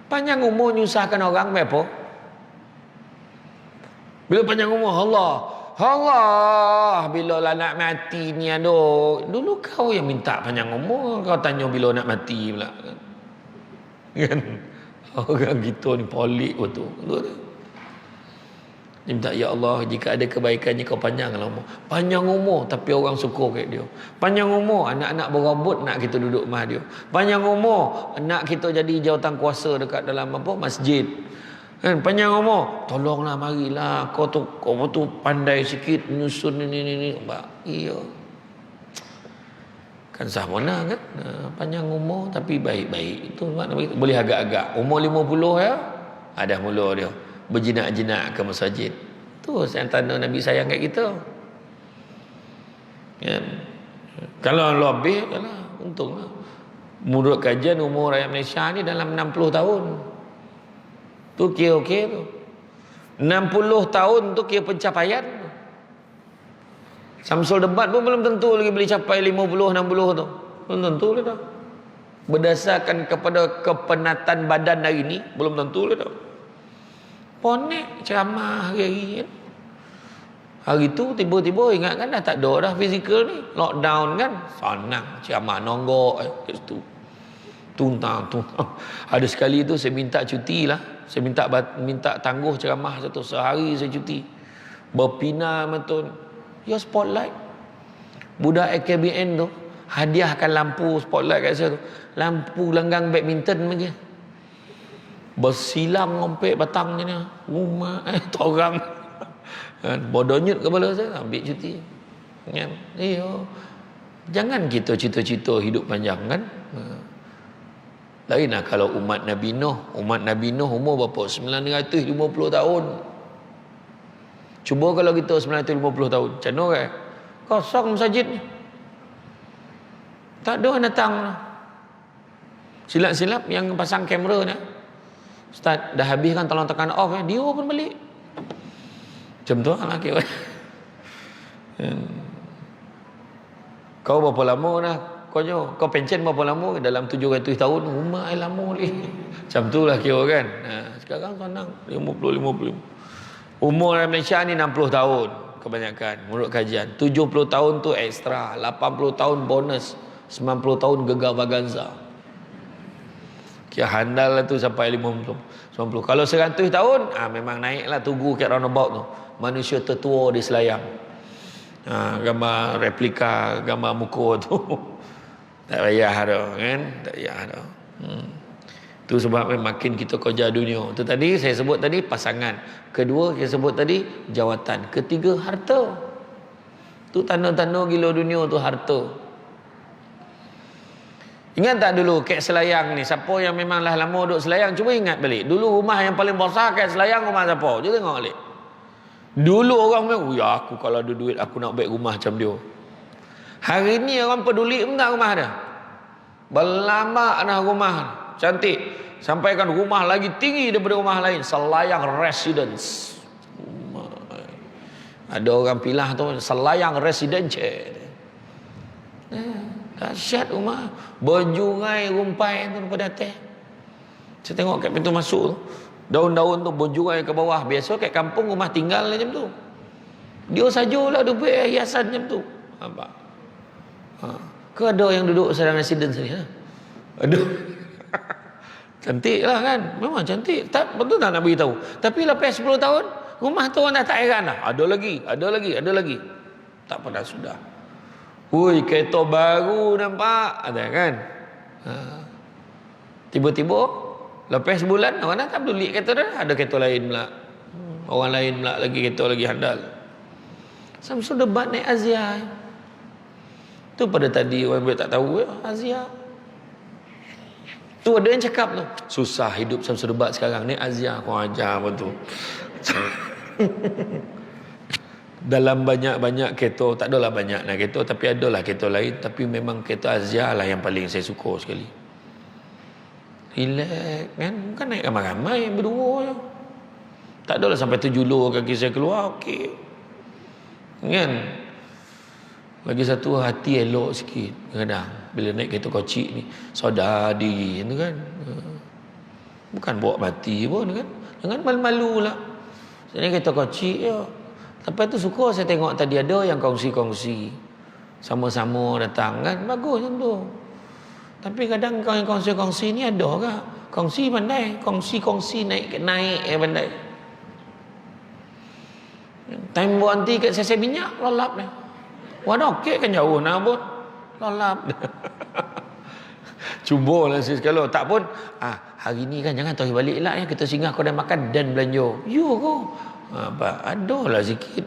Speaker 1: Panjang umur nyusahkan orang apa? Bila panjang umur Allah bila lah nak mati ni aduh. Dulu kau yang minta panjang umur, kau tanya bila nak mati pula kan. Orang kita ni polik betul. Dia minta ya Allah jika ada kebaikannya kau panjanglah umur. Panjang umur tapi orang syukur kat dia. Panjang umur anak-anak berabut nak kita duduk rumah dia. Panjang umur nak kita jadi jawatan kuasa dekat dalam apa masjid. Kan panjang umur tolonglah marilah kau tu pandai sikit menyusun ni. Iya. Kan sah mana kan? Panjang umur tapi baik-baik. Itu makna boleh agak-agak. Umur 50 ya ada mula dia berjinak-jinak ke masjid. Tu yang tanda Nabi sayang kat kita. Kan? Kalau lebih untunglah. Menurut kajian umur rakyat Malaysia ni dalam 60 tahun. Tu okey tu. 60 tahun tu kira pencapaian. Samsul Debat pun belum tentu lagi boleh capai 50, 60 tu. Belum tentu lah dah. Berdasarkan kepada kepenatan badan hari ni, belum tentu lah dah. Ponek ceramah hari-hari kan. Hari tu tiba-tiba ingat kan dah tak ada dah fizikal ni. Lockdown kan. Senang ceramah nonggok kat situ. Tuntang. Ada sekali tu saya minta cuti lah. Saya minta tangguh ceramah satu sehari saya cuti. Berpina betul. Ya spotlight. Budak AKBN tu hadiahkan lampu spotlight kat saya tu. Lampu langgang badminton lagi. Bersilang ngompek batang je ni. Rumah torang. Bodohnya kepala saya ambil cuti. Kan? Jangan kita cita-cita hidup panjang kan. Lainlah kalau umat Nabi Nuh. Umat Nabi Nuh umur berapa? 950 tahun. Cuba kalau kita 950 tahun. Macam mana kan? Kosong masjid ni. Tak ada orang datang. Silap-silap yang pasang kamera ni. Ustaz, dah habis kan tolong tekan off. Dia pun balik. Macam tu lah kira. Kau berapa lama dah? Kau pencen berapa lama? Dalam 700 tahun. Rumah lama ni. Macam tu lah kira kan. Sekarang senang. 50. Umur orang Malaysia ni 60 tahun. Kebanyakan. Menurut kajian. 70 tahun tu ekstra. 80 tahun bonus. 90 tahun gegar vaganza. Kira handal lah tu sampai 50. Kalau 100 tahun, memang naik lah tugu kat roundabout tu. Manusia tertua di Selayang. Gambar replika, gambar muka tu. Tak payah dah kan. Tak payah dah. Itu sebab makin kita kerja dunia. Itu tadi saya sebut tadi pasangan. Kedua saya sebut tadi jawatan. Ketiga harta. Tu tanda-tanda gila dunia tu harta. Ingat tak dulu kat Selayang ni, siapa yang memanglah lama duduk Selayang, cuba ingat balik. Dulu rumah yang paling besar kat Selayang rumah siapa? Cuba tengok balik. Dulu orang bilang, ya aku kalau ada duit aku nak baik rumah macam dia. Hari ni orang peduli pun tak rumah dia. Berlambak dah rumah. Cantik. Sampaikan rumah lagi tinggi daripada rumah lain. Selayang Residence. Ada orang pilah tu Selayang Residence. Dahsyat rumah. Berjurai rumpai tu daripada atas. Saya tengok kat pintu masuk tu. Daun-daun tu berjurai ke bawah. Biasa kat kampung rumah tinggal macam tu. Dia sajalah dia buat hiasan macam tu. Nampak? Ke ada yang duduk sedang residence ni? Ada. Cantik lah kan. Memang cantik. Tak, betul tak nak beritahu. Tapi lepas 10 tahun, rumah tu orang dah tak heran dah. Ada lagi. Tak pernah sudah. Hui, kereta baru nampak. Ada kan? Tiba-tiba, lepas sebulan, orang dah tak peduli kereta dah. Ada kereta lain pula. Orang lain pula lagi kereta lagi handal. Samsul Debat naik Azia. Tu pada tadi orang boleh tak tahu Azia. Tu ada yang cakap tu. Susah hidup Samsul Debat sekarang. Naik Azia. Kau ajar apa tu. Dalam banyak-banyak kereta, tak adalah banyak nak kereta, tapi adalah kereta lain, tapi memang kereta Azia lah yang paling saya suka sekali. Relax kan, bukan naik ramai-ramai berdua je. Tak adalah sampai terjulur kaki saya keluar, okey. Kan? Lagi satu hati elok sikit kadang bila naik kereta kocik ni, sadar diri tu kan. Bukan bawa mati pun kan. Jangan malu-malu lah. Saya naik kereta kocik je. Lepas tu suka saya tengok tadi ada yang kongsi-kongsi. Sama-sama datang kan. Bagus macam tu. Tapi kadang kau yang kongsi-kongsi ni ada ke? Kongsi pandai. Kongsi-kongsi naik pandai. Time berhenti kat sesi minyak, lolap dia. Waduh, okey kan jauh nak pun. Lolap. Cubalah sekali. Tak pun, hari ni kan jangan tahu balik lah ya. Kita singgah kedai makan dan belanja. Ya kau. Adalah sikit.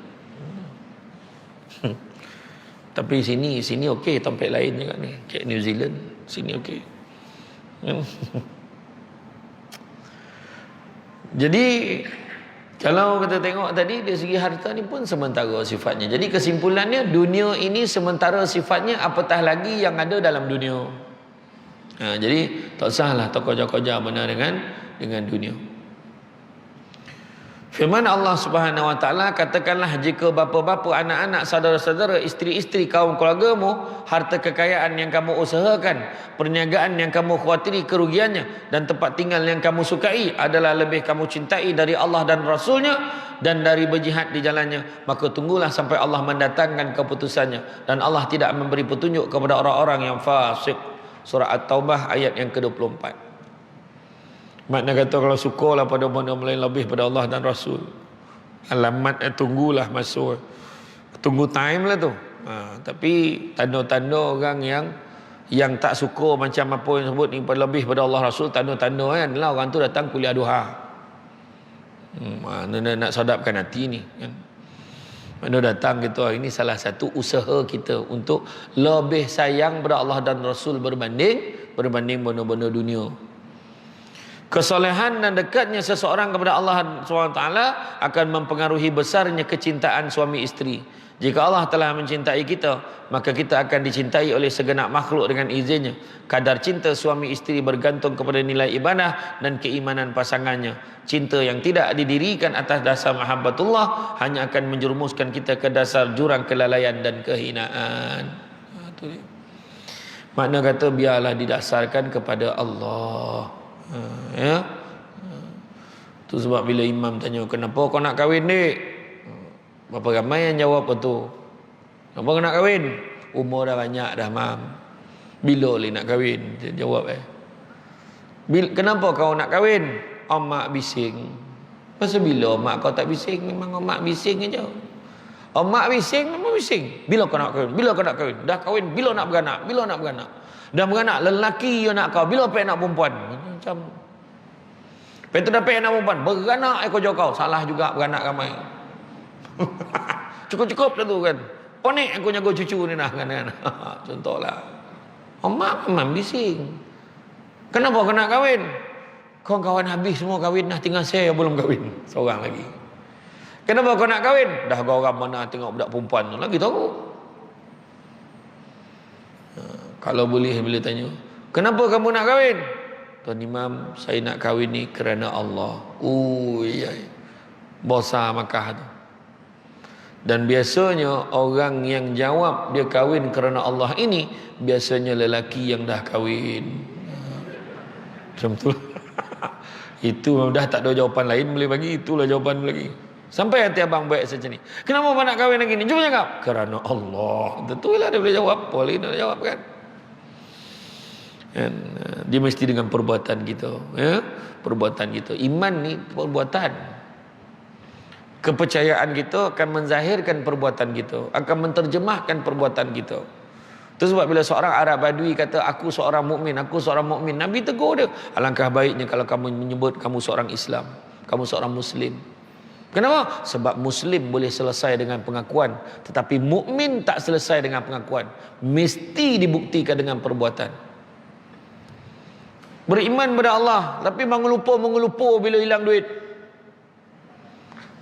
Speaker 1: Tapi sini okey, tempat lain juga ni. Kat New Zealand, sini okey. Jadi kalau kita tengok tadi dari segi harta ni pun sementara sifatnya. Jadi kesimpulannya dunia ini sementara sifatnya, apatah lagi yang ada dalam dunia. Jadi tak usahlah tak koja-koja mana dengan dunia. Firman Allah Subhanahu wa taala, katakanlah jika bapa-bapa, anak-anak, saudara-saudara, isteri-isteri kaum keluargamu, harta kekayaan yang kamu usahakan, perniagaan yang kamu khawatiri kerugiannya, dan tempat tinggal yang kamu sukai adalah lebih kamu cintai dari Allah dan Rasulnya dan dari berjihad di jalannya, maka tunggulah sampai Allah mendatangkan keputusannya, dan Allah tidak memberi petunjuk kepada orang-orang yang fasik. Surah At-Taubah ayat yang ke-24. Makna kata kalau syukurlah pada benda lain lebih pada Allah dan Rasul. Alamatnya tunggulah masa. Tunggu time lah tu. Tapi tanda-tanda orang yang tak syukur macam apa yang sebut ni lebih pada Allah Rasul, tanda-tanda kan lah orang tu datang kuliah duha. Nak sadapkan hati ni kan. Mana datang gitu, ini salah satu usaha kita untuk lebih sayang pada Allah dan Rasul berbanding benda-benda dunia. Kesolehan dan dekatnya seseorang kepada Allah SWT akan mempengaruhi besarnya kecintaan suami isteri. Jika Allah telah mencintai kita, maka kita akan dicintai oleh segenap makhluk dengan izinnya. Kadar cinta suami isteri bergantung kepada nilai ibadah dan keimanan pasangannya. Cinta yang tidak didirikan atas dasar mahabbatullah hanya akan menjerumuskan kita ke dasar jurang kelalaian dan kehinaan. Itu dia. Makna kata biarlah didasarkan kepada Allah. Ya. Tu sebab bila imam tanya, kenapa kau nak kahwin dik? Berapa ramai yang jawab betul. Kenapa kau nak kahwin? Umur dah banyak dah, mam. Bila boleh nak kahwin? Dia jawab kenapa kau nak kahwin? Mak bising. Pasal bila mak kau tak bising? Memang mak bising aja. Mak bising, memang bising. Bila kau nak kahwin? Bila kau nak kahwin? Dah kahwin, bila nak beranak? Bila nak beranak? Dah beranak, lelaki yang nak kau. Bila pengen nak perempuan? Macam Petu dah pengen nak perempuan, beranak ekor jauh kau. Salah juga beranak ramai. Cukup-cukup dah tu kan. Ponik aku jaga cucu ni dah kan. Contohlah. Mak memang bising. Kenapa kau nak kahwin? Kawan-kawan habis semua kahwin dah, tinggal saya yang belum kahwin. Seorang lagi. Kenapa kau nak kahwin? Dah kau orang mana tengok budak perempuan tu lagi tahu. Kalau boleh bila tanya, kenapa kamu nak kahwin? Tuan Imam, saya nak kahwin ni kerana Allah. Iya. Bosa Makkah tu. Dan biasanya orang yang jawab dia kahwin kerana Allah ini biasanya lelaki yang dah kahwin. Macam tu. Itu dah tak ada jawapan lain boleh bagi, itulah jawapan lagi. Sampai hati abang baik macam ni. Kenapa abang nak kahwin lagi ni? Cuba cakap. Kerana Allah. Tentulah dia boleh jawab. Boleh dia jawab kan? Dia mesti dengan perbuatan kita, ya? Perbuatan kita. Iman ni perbuatan. Kepercayaan kita akan menzahirkan perbuatan kita, akan menterjemahkan perbuatan kita. Itu sebab bila seorang Arab Badui kata aku seorang mukmin, aku seorang mukmin, Nabi tegur dia, alangkah baiknya kalau kamu menyebut kamu seorang Islam, kamu seorang Muslim. Kenapa? Sebab Muslim boleh selesai dengan pengakuan, tetapi mukmin tak selesai dengan pengakuan, mesti dibuktikan dengan perbuatan. Beriman pada Allah, tapi mengelupa bila hilang duit.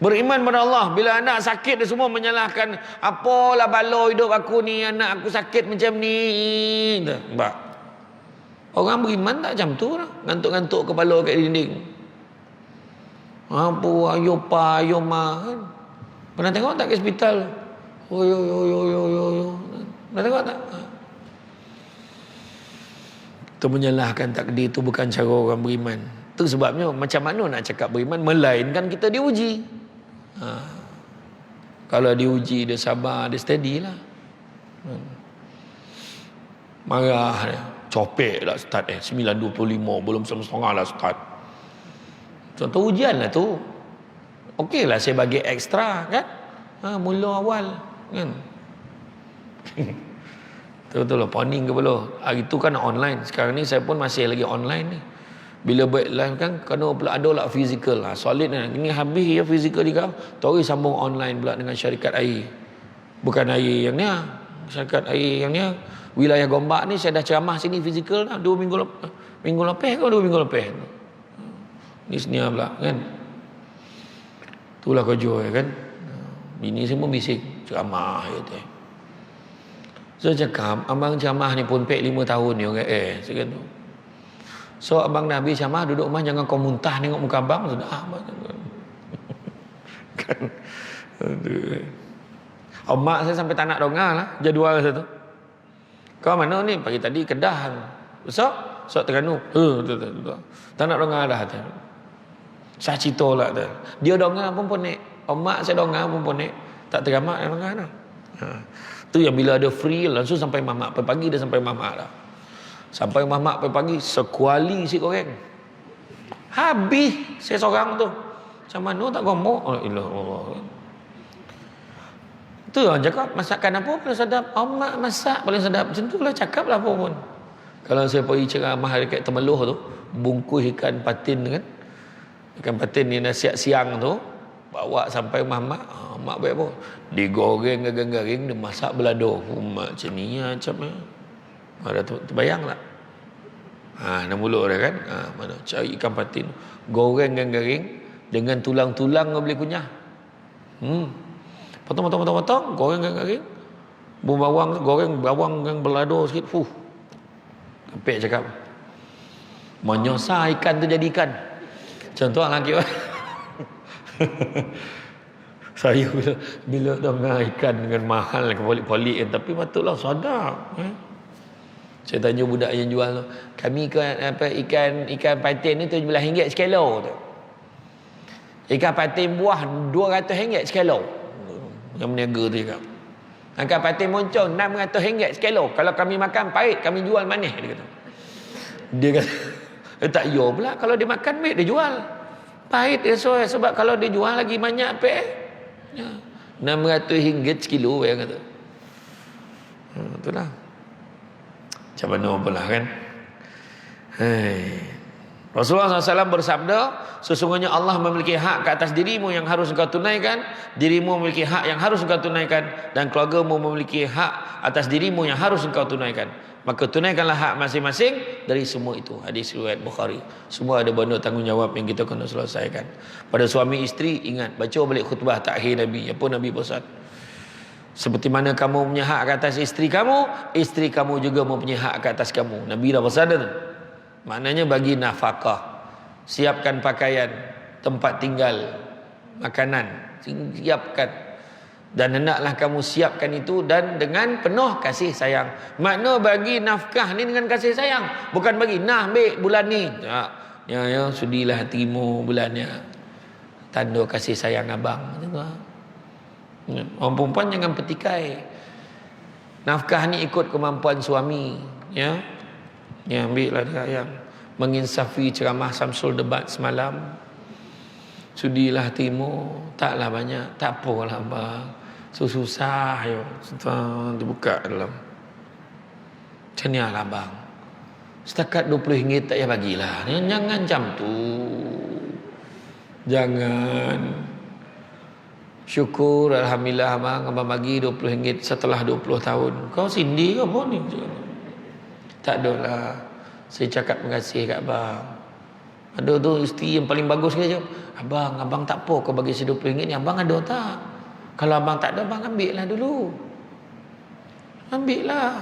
Speaker 1: Beriman pada Allah, bila anak sakit dia semua menyalahkan, apalah bala hidup aku ni, anak aku sakit macam ni. Nampak? Orang beriman tak macam tu lah. Ngantuk-ngantuk kepala kat dinding. Apa ayo pa ayo ma kan? Pernah tengok tak ke hospital? Yo. Pernah tengok tak? Itu menyalahkan takdir, itu bukan cara orang beriman. Itu sebabnya macam mana nak cakap beriman melainkan kita diuji. Kalau diuji dia sabar, dia steady lah. Marah dia, copek lah start 9.25 belum setengah lah start. Contoh ujian lah tu. Okey lah saya bagi ekstra kan. Mula awal kan. Betul-betul lah, poning kepala. Hari tu kan online. Sekarang ni saya pun masih lagi online ni. Bila buat live kan, kena pula ada lah fizikal lah. Solid lah. Ini habis ya fizikal juga. Tori sambung online pula dengan syarikat air. Bukan air yang ni. Syarikat air yang ni. Wilayah Gombak ni saya dah ceramah sini fizikal lah. 2 minggu lepas. Minggu lepas ke 2 minggu lepas. Ni sini pula kan. Itulah kerja kan. Bini semua bising. Ceramah je tu. Saya cakap, abang ceramah ni pun pek 5 tahun ni orang sekian tu. So abang Nabi ceramah duduk rumah jangan kau muntah tengok muka abang sudah. Kan. Aduh. Mak saya sampai tak nak dongah lah jadual satu. Kau mana ni? Pagi tadi Kedah. Besok Terengganu. Tak nak dongah dah. Saya cerita lah. Dia dongah pun ponek. Mak saya dongah pun ponek. Tak teramak yang dongah dah. Tu yang bila ada free langsung sampai mamak. Pagi dah sampai mamak dah. Sampai mamak pagi sekuali si koreng. Habis saya seorang tu. Macam mana tak gomok? Oh, ilah Allah. Tu orang cakap masakan apa paling sedap? Mak masak paling sedap. Macam tu lah cakap lah apa pun. Kalau saya pergi ceramah dekat Temeloh tu, bungkus ikan patin kan. Ikan patin ni nasihat siang tu, bawa sampai mak. Mak baik apa? Digoreng garing-garing, dia masak belado. Mak macam ni macam ni. Ada terbayang tak? Nak mulut dia kan? Mana cari ikan patin, goreng garing-garing dengan tulang-tulang boleh kunyah. Potong, goreng garing. Bawang, goreng bawang yang belado sikit. Kepek cakap. Menyosah ikan tu jadi ikan. Contoh lagi. Saya bila dengar ikan dengan mahal polik-polik kan, tapi patutlah sadap. Saya tanya budak yang jual tu, kami ikan patin ni RM17 sekilo tu. Ikan patin buah RM200 sekilo. Yang meniaga tu cakap. Ikan patin moncong RM600 sekilo. Kalau kami makan pahit, kami jual manis, dia kata. Dia kata tak ya pula, kalau dia makan baik dia jual. Pahit dia sebab kalau dia jual lagi banyak apa? RM600 sekilo yang kata. Itulah. Macam mana pula kan? Rasulullah SAW bersabda, sesungguhnya Allah memiliki hak ke atas dirimu yang harus engkau tunaikan, dirimu memiliki hak yang harus engkau tunaikan, dan keluargamu memiliki hak atas dirimu yang harus engkau tunaikan. Maka tunaikanlah hak masing-masing dari semua itu. Hadis riwayat Bukhari. Semua ada benda tanggungjawab yang kita kena selesaikan. Pada suami isteri, ingat baca balik khutbah takhir Nabi. Apa Nabi pesan? Seperti mana kamu punya hak ke atas isteri kamu juga mempunyai hak ke atas kamu. Nabi dah pesan tu. Maknanya bagi nafkah, siapkan pakaian, tempat tinggal, makanan, siapkan. Dan hendaklah kamu siapkan itu dan dengan penuh kasih sayang. Makna bagi nafkah ni dengan kasih sayang, bukan bagi ambil bulan ni. Ya, sudilah hatimu bulannya. Tanda kasih sayang abang. Orang perempuan jangan petikai. Nafkah ni ikut kemampuan suami, ya. Ya, ambillah dia yang menginsafi ceramah Samsul debat semalam. Sudilah hatimu, taklah banyak, tak apalah abang. Susah yo, dibuka dalam. Macam ni lah abang. Setakat RM20 tak payah bagilah. Jangan macam tu. Jangan. Syukur alhamdulillah abang bagi RM20 setelah 20 tahun. Kau sindi ke apa ni? Tak adalah. Saya cakap terima kasih kat abang. Ada tu isteri yang paling bagus ke jawab, abang tak apa kau bagi saya RM20 ni, abang ada tak? Kalau abang tak ada, abang ambil lah dulu. Ambil lah.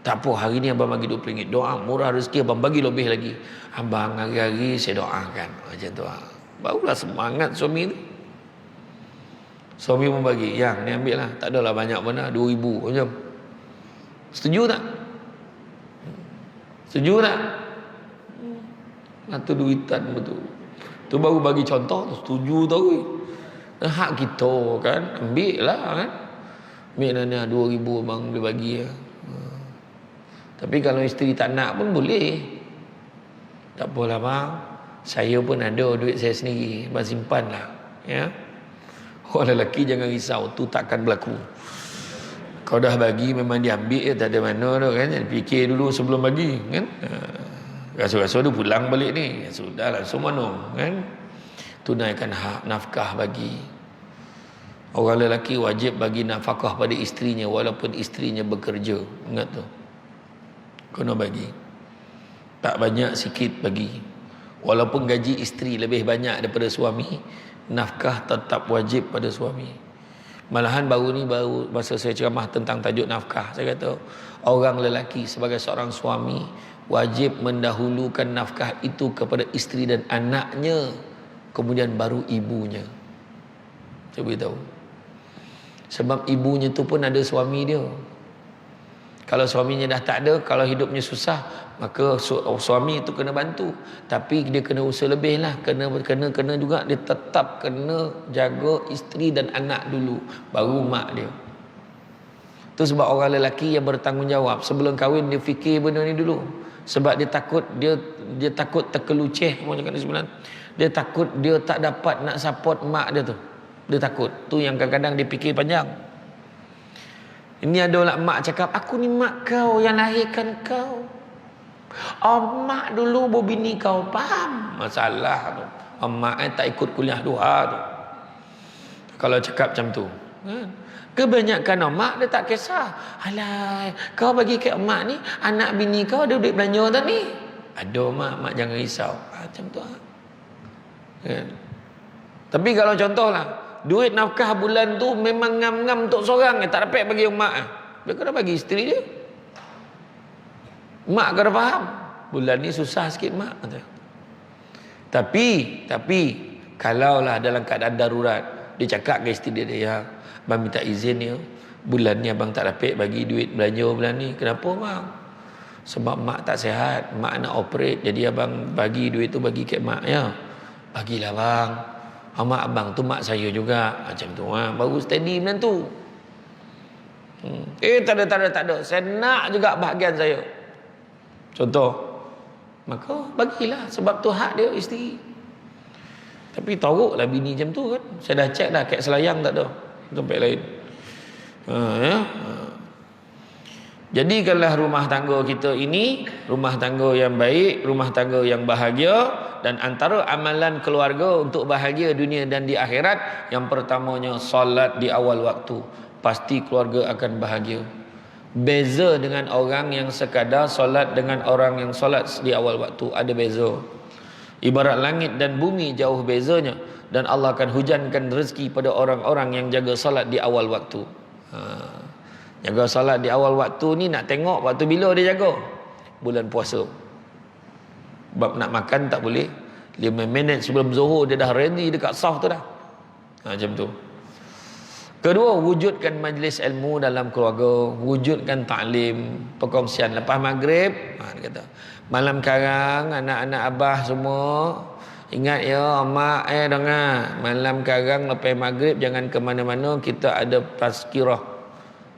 Speaker 1: Tak apa, hari ni abang bagi RM20. Doa murah rezeki, abang bagi lebih lagi. Abang hari-hari saya doakan. Macam tu. Barulah semangat suami tu. Suami pun bagi. Yang ni ambil lah. Tak adalah banyak mana. RM2,000 macam. Setuju tak? Setuju tak? Atau duitan betul. Tu baru bagi contoh. Setuju tau. Hak kita kan. Ambil lah kan. Ambil nanya RM2,000 abang boleh bagi ya. Tapi kalau isteri tak nak pun boleh. Tak apalah bang. Saya pun ada duit saya sendiri. Abang simpan lah. Ya. Orang lelaki jangan risau. Tu takkan berlaku. Kau dah bagi memang diambil. Tak ada mana tu kan. Jangan fikir dulu sebelum bagi kan. Rasa-rasa tu pulang balik ni. Sudahlah semua no kan. Tunaikan hak nafkah bagi. Orang lelaki wajib bagi nafkah pada isterinya walaupun isterinya bekerja. Ingat tu. Kena bagi. Tak banyak sikit bagi. Walaupun gaji isteri lebih banyak daripada suami, nafkah tetap wajib pada suami. Malahan baru masa saya ceramah tentang tajuk nafkah, saya kata orang lelaki sebagai seorang suami wajib mendahulukan nafkah itu kepada isteri dan anaknya kemudian baru ibunya. Saya beritahu. Sebab ibunya tu pun ada suami dia. Kalau suaminya dah tak ada, kalau hidupnya susah, maka suami itu kena bantu. Tapi dia kena usaha lebih lah. Kena juga, dia tetap kena jaga isteri dan anak dulu, baru mak dia. Itu sebab orang lelaki yang bertanggungjawab, sebelum kahwin dia fikir benda ni dulu. Sebab dia takut dia takut terkeluceh, dia takut dia tak dapat nak support mak dia tu. Dia takut. Tu yang kadang-kadang dia fikir panjang. Ini ada lah mak cakap, aku ni mak kau yang lahirkan kau. Mak dulu berbini kau, faham masalah tu. Mak tak ikut kuliah duha tu. Kalau cakap macam tu, kebanyakan mak dia tak kisah. Alai, kau bagi ke mak ni, anak bini kau ada duit belanja tak ni? Ada mak jangan risau. Macam tu. Tapi kalau contohlah, duit nafkah bulan tu memang ngam-ngam untuk seorang, tak dapat bagi mak. Dia kena bagi isteri dia. Mak kena faham, bulan ni susah sikit mak. Tapi kalaulah dalam keadaan darurat, dia cakap ke isteri dia, ya, abang minta izin ya, bulan ni abang tak dapat bagi duit belanja bulan ni. Kenapa bang? Sebab mak tak sihat, mak nak operate, jadi abang bagi duit tu bagi ke mak ya. Bagilah bang. Mak abang tu mak saya juga. Macam tu baru steady macam tu. Tak ada. Saya nak juga bahagian saya. Contoh. Maka bagilah, sebab tu hak dia isteri. Tapi teruklah bini macam tu kan. Saya dah check dah, kek selayang tak ada. Tempat lain. Jadikanlah rumah tangga kita ini rumah tangga yang baik, rumah tangga yang bahagia. Dan antara amalan keluarga untuk bahagia dunia dan di akhirat, yang pertamanya solat di awal waktu. Pasti keluarga akan bahagia. Beza dengan orang yang sekadar solat dengan orang yang solat di awal waktu, ada beza. Ibarat langit dan bumi jauh bezanya. Dan Allah akan hujankan rezeki pada orang-orang yang jaga solat di awal waktu. Jaga solat di awal waktu ni nak tengok waktu bila dia jaga. Bulan puasa. Sebab nak makan tak boleh. 5 minit sebelum zuhur dia dah ready dekat saf tu dah. Macam tu. Kedua, wujudkan majlis ilmu dalam keluarga. Wujudkan ta'lim, perkongsian. Lepas maghrib, dia kata, malam karang anak-anak abah semua, ingat ya mak dengar, malam karang lepas maghrib jangan ke mana-mana, kita ada tazkirah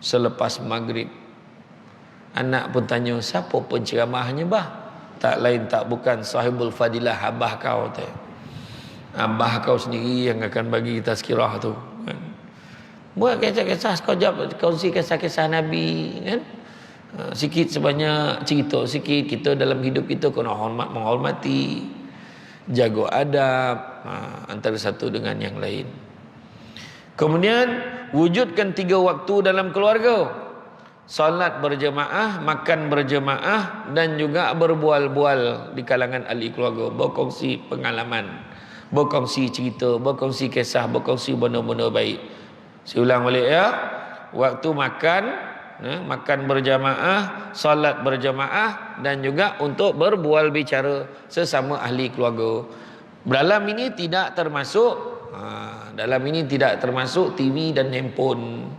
Speaker 1: selepas maghrib. Anak pun tanya, siapa penceramahnya bah? Tak lain tak bukan sahibul fadilah, abah kau tu. Abah kau sendiri yang akan bagi tazkirah tu kan. Buat kisah-kisah sekejap, kongsi kisah-kisah Nabi kan. Sikit sebanyak cerita sikit. Kita dalam hidup kita kena menghormati, jaga adab antara satu dengan yang lain. Kemudian wujudkan 3 waktu dalam keluarga. Salat berjemaah, makan berjemaah, dan juga berbual-bual di kalangan ahli keluarga, berkongsi pengalaman, berkongsi cerita, berkongsi kisah, berkongsi benda-benda baik. Saya ulang balik ya. Waktu makan, makan berjamaah, salat berjamaah, dan juga untuk berbual bicara sesama ahli keluarga. Dalam ini tidak termasuk TV dan handphone.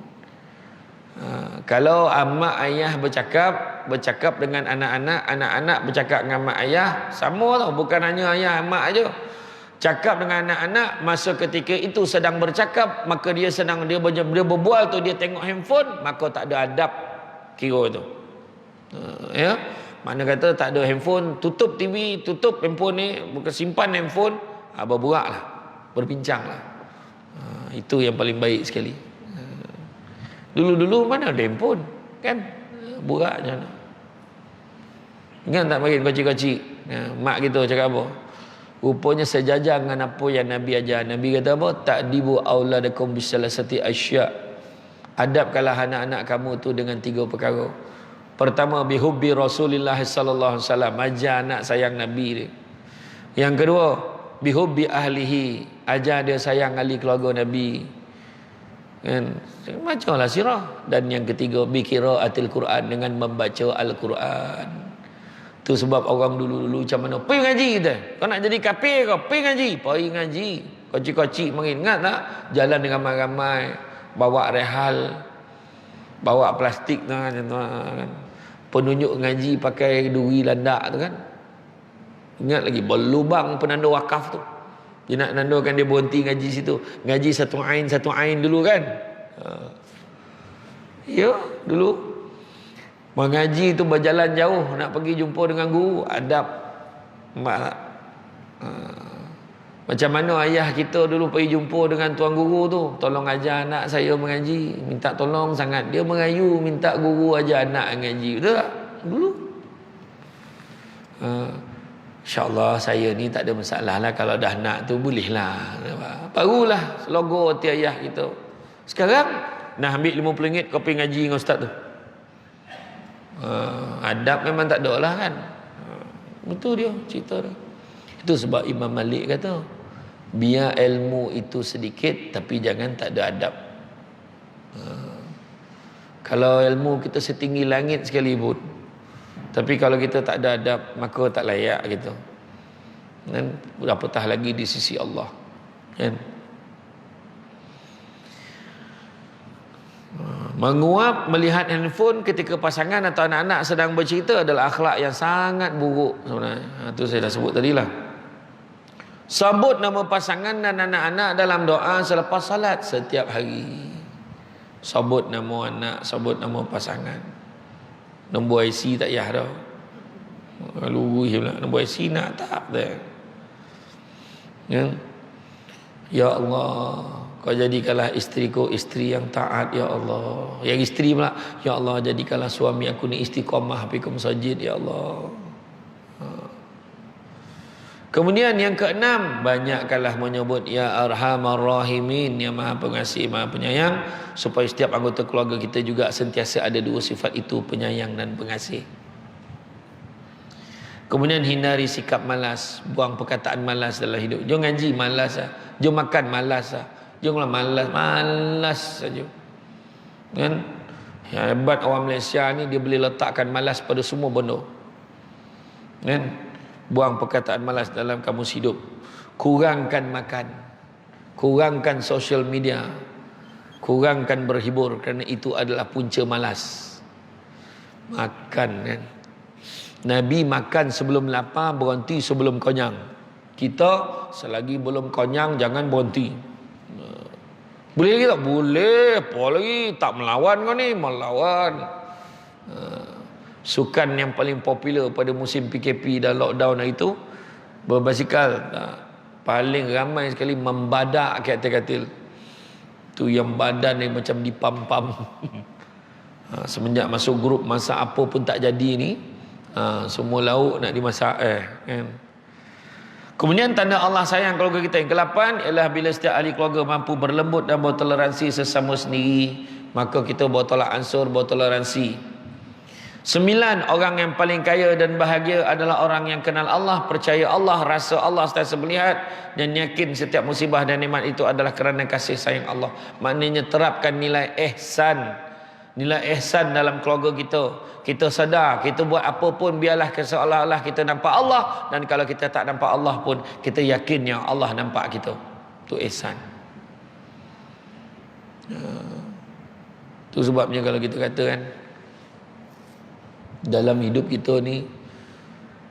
Speaker 1: Kalau mak ayah bercakap dengan anak-anak, anak-anak bercakap dengan mak ayah, sama tau, bukan hanya ayah mak aja. Cakap dengan anak-anak, masa ketika itu sedang bercakap, maka dia berbual tu, dia tengok handphone, maka tak ada adab kira tu. Ya, mana kata tak ada handphone, tutup TV, tutup handphone ni, bukan simpan handphone, berbuaklah, berbincanglah. Itu yang paling baik sekali. Dulu-dulu mana ada handphone kan, burak je. Ingat tak makin kecil-kecil, mak kita cakap apa? Rupanya sejajar dengan apa yang Nabi ajar. Nabi kata apa? Ta'dibu auladakum bisalasati asya'. Adabkanlah anak-anak kamu tu dengan 3 perkara. Pertama, bihubbi Rasulillah sallallahu alaihi wasallam, ajar anak sayang Nabi dia. Yang kedua, bihubbi ahlihi, ajar dia sayang ahli keluarga Nabi. Kan, bacalah sirah. Dan yang ketiga, bi qiraatil Quran, dengan membaca Al-Quran. Itu sebab orang dulu-dulu macam mana? Pergi ngaji kita. Kau nak jadi kafir kau? Pergi ngaji. Pergi ngaji. Kocik-kocik makin. Ingat tak? Jalan dengan ramai-ramai. Bawa rehal. Bawa plastik tu kan. Penunjuk ngaji pakai duri landak tu kan. Ingat lagi. Berlubang penanda wakaf tu. Dia nak nandakan dia berhenti ngaji situ. Ngaji satu ain dulu kan. Ya, dulu. Mengaji tu berjalan jauh nak pergi jumpa dengan guru, adab. Macam mana ayah kita dulu pergi jumpa dengan tuan guru tu, tolong ajar anak saya mengaji, minta tolong sangat. Dia mengayu minta guru ajar anak mengaji. Betul tak? Dulu. InsyaAllah saya ni tak ada masalah lah. Kalau dah nak tu bolehlah. Barulah logo hati ayah kita. Sekarang nak ambil RM50 kau pergi ngaji dengan ustaz tu. Adab memang tak ada lah kan. Betul dia cerita dia. Itu sebab Imam Malik kata, biar ilmu itu sedikit tapi jangan tak ada adab. Kalau ilmu kita setinggi langit sekalipun, tapi kalau kita tak ada adab, maka tak layak gitu. Dan apatah lagi di sisi Allah kan. Menguap melihat handphone ketika pasangan atau anak-anak sedang bercerita adalah akhlak yang sangat buruk sebenarnya. Itu saya dah sebut tadilah. Sebut nama pasangan dan anak-anak dalam doa selepas salat setiap hari. Sebut nama anak, sebut nama pasangan. Nombor IC tak payah dah. Lugu je pula. Nombor IC nak tak dah. Ya Allah, kau jadikanlah isteriku isteri yang taat ya Allah. Yang isteri pula, ya Allah jadikanlah suami aku ni istiqamah fikum sajid ya Allah. Kemudian yang keenam, banyakkanlah menyebut ya arhamar rahimin, yang maha pengasih maha penyayang, supaya setiap anggota keluarga kita juga sentiasa ada dua sifat itu, penyayang dan pengasih. Kemudian hindari sikap malas, buang perkataan malas dalam hidup. Jom ngaji malas lah, jom makan malas lah, jomlah malas saja. Kan? Ya, hebat orang Malaysia ni, dia boleh letakkan malas pada semua benda. Kan? Buang perkataan malas dalam kamus hidup. Kurangkan makan, kurangkan social media, kurangkan berhibur, kerana itu adalah punca malas. Makan kan. Nabi makan sebelum lapar, berhenti sebelum kenyang. Kita selagi belum kenyang jangan berhenti. Boleh lagi tak? Boleh. Apa lagi? Tak melawan kau ni. Melawan. Sukan yang paling popular pada musim PKP dan lockdown itu berbasikal. Paling ramai sekali membadak katil-katil. Tu yang badan ni macam dipam-pam. Semenjak masuk grup masak apa pun tak jadi ni, semua lauk nak dimasak kan. Kemudian tanda Allah sayang keluarga kita yang ke-8 ialah bila setiap ahli keluarga mampu berlembut dan bertoleransi sesama sendiri, maka kita bertolak ansur, bertoleransi. 9, orang yang paling kaya dan bahagia adalah orang yang kenal Allah, percaya Allah, rasa Allah sentiasa melihat, dan yakin setiap musibah dan nikmat itu adalah kerana kasih sayang Allah. Maknanya terapkan nilai ihsan. Nilai ihsan dalam keluarga kita. Kita sedar, kita buat apa pun biarlah seolah-olah kita nampak Allah, dan kalau kita tak nampak Allah pun kita yakin yang Allah nampak kita. Itu ihsan. Itu sebabnya kalau kita kata kan, dalam hidup kita ni,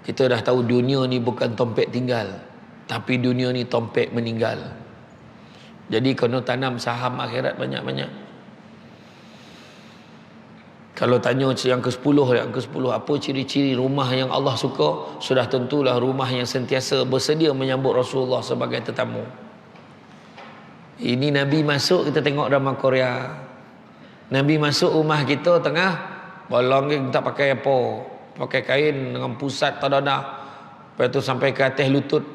Speaker 1: kita dah tahu dunia ni bukan tompek tinggal, tapi dunia ni tompek meninggal. Jadi kena tanam saham akhirat banyak-banyak. Kalau tanya yang ke-10, apa ciri-ciri rumah yang Allah suka, sudah tentulah rumah yang sentiasa bersedia menyambut Rasulullah sebagai tetamu. Ini Nabi masuk, kita tengok drama Korea. Nabi masuk rumah kita tengah bolong kita tak pakai apa, pakai kain dengan pusat tak ada. Lepas tu sampai ke atas lutut,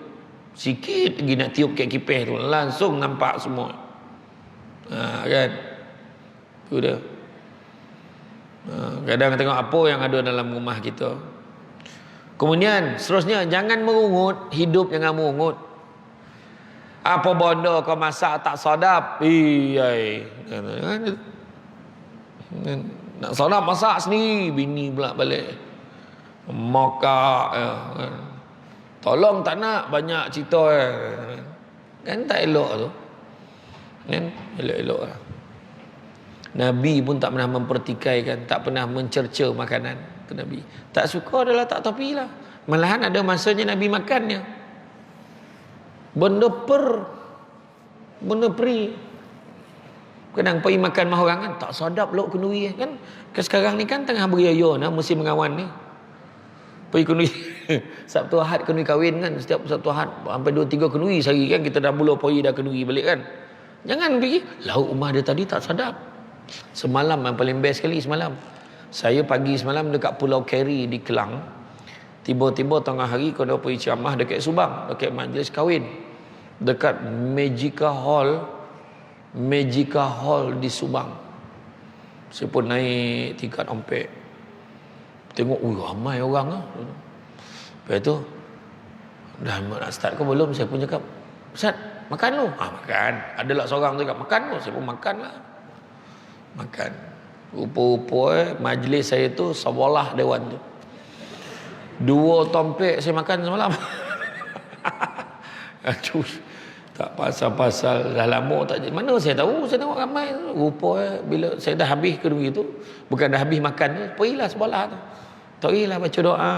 Speaker 1: sikit lagi nak tiup kat kipas tu, langsung nampak semua. Kan? Tu dah. Kadang tengok apa yang ada dalam rumah kita. Kemudian seterusnya, jangan merungut, hidup jangan merungut. Apa benda kau masak tak sedap, nak sedap masak sendiri, bini pula balik. Mokak kan. Tolong tak nak banyak cerita kan tak elok tu. Kan elok-elok lah. Nabi pun tak pernah mempertikaikan, tak pernah mencerca makanan tu Nabi. Tak suka adalah tak topi lah. Malahan ada masanya Nabi makannya. Benda peri. Kadang pergi makan mahal orang kan, tak sedap lauk kenduri kan. Sekarang ni kan tengah beriaya nah musim mengawan ni. Pergi kenduri Sabtu Ahad kenduri kahwin kan, setiap Sabtu Ahad sampai 2-3 kenduri sehari kan, kita dah mula pergi dah kenduri balik kan. Jangan pergi lauk rumah dia tadi tak sedap. Semalam yang paling best sekali semalam. Saya pagi semalam dekat Pulau Keri di Kelang. Tiba-tiba tengah hari kau dah pergi ceramah dekat Subang, dekat majlis kahwin. Dekat Magica Hall di Subang. Saya pun naik tingkat ompek. Tengok, ramai orang lah. Lepas tu, dah nak start ke belum? Saya pun cakap, Ustaz, makan lu? Makan. Adalah seorang tu cakap, makan lu? Saya pun makan lah. Makan. Rupa-rupa majlis saya tu sebelah dewan tu. 2 tompek saya makan semalam. Aduh, tak pasal-pasal dah lama tak jadi. Mana saya tahu, saya tengok ramai rupa bila saya dah habis kedua tu, bukan dah habis makan tu, pergilah sebelah tu. Pergilah baca doa,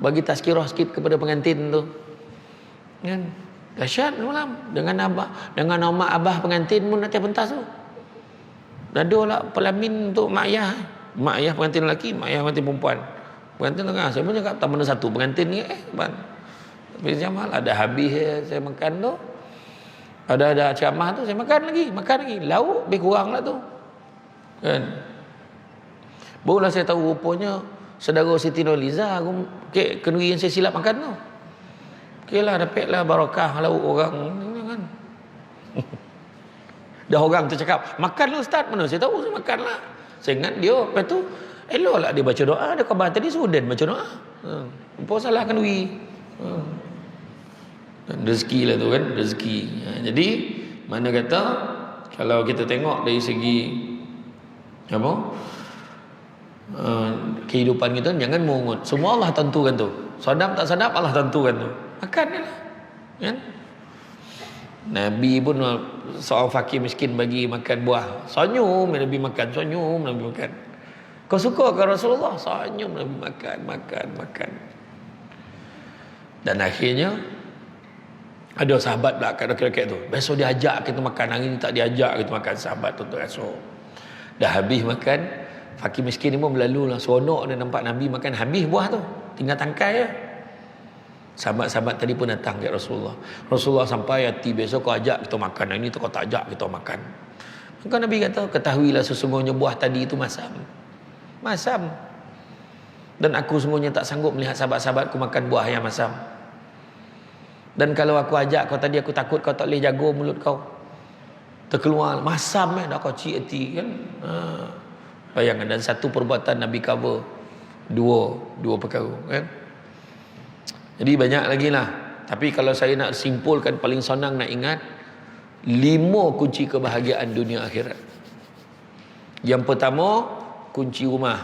Speaker 1: bagi tazkirah sikit kepada pengantin tu. Kan? Dahsyat semalam dengan nama abah pengantin pun nak pentas tu. Dadolah pelamin untuk mak ayah. Mak ayah pengantin lelaki, mak ayah pengantin perempuan. Pengantin tengah, saya pun cakap tak mana satu pengantin ni tapi Jamal ada habis saya makan tu. Ada ceramah tu saya makan lagi. Lauk lebih kurang lah tu. Kan? Barulah saya tahu rupanya saudara Siti Nurhaliza kek kenduri yang saya silap makan tu. Okeylah, dapatlah barakah lauk orang kan. Dah orang tu cakap, makan lu Ustaz. Mana saya tahu, saya makan lah. Saya ingat dia, lepas tu eloklah dia baca doa. Dia khabar tadi Sudan baca doa. Apa salah kenduri. Rezeki lah tu kan, rezeki. Jadi mana kata kalau kita tengok dari segi apa kehidupan kita, jangan mungut. Semua Allah tentukan tu. Sedap tak sedap Allah tentukan tu. Makan je lah kan. Nabi pun seorang fakir miskin bagi makan buah, senyum Nabi makan, senyum Nabi makan. Kau suka ke Rasulullah? Senyum Nabi makan. Dan akhirnya ada sahabat pula kat rakyat tu. Besok dia ajak kita makan, hari ni tak diajak kita makan. Sahabat tu rasul. Dah habis makan, fakir miskin ni pun berlalu lah. Seronok dia nampak Nabi makan habis buah tu. Tinggal tangkai je. Sahabat-sahabat tadi pun datang ke Rasulullah. Rasulullah sampai hati, besok kau ajak kita makan, hari ni tu kau tak ajak kita makan. Maka Nabi kata, ketahuilah sesungguhnya buah tadi itu masam. Dan aku sungguhnya tak sanggup melihat sahabat-sahabatku makan buah yang masam. Dan kalau aku ajak kau tadi, aku takut kau tak boleh jaga mulut kau. Terkeluar masam dah kau cik hati kan. Bayangkan, dan satu perbuatan Nabi cover dua perkara kan. Jadi banyak lagi lah. Tapi kalau saya nak simpulkan, paling senang nak ingat 5 kunci kebahagiaan dunia akhirat. Yang pertama, kunci rumah.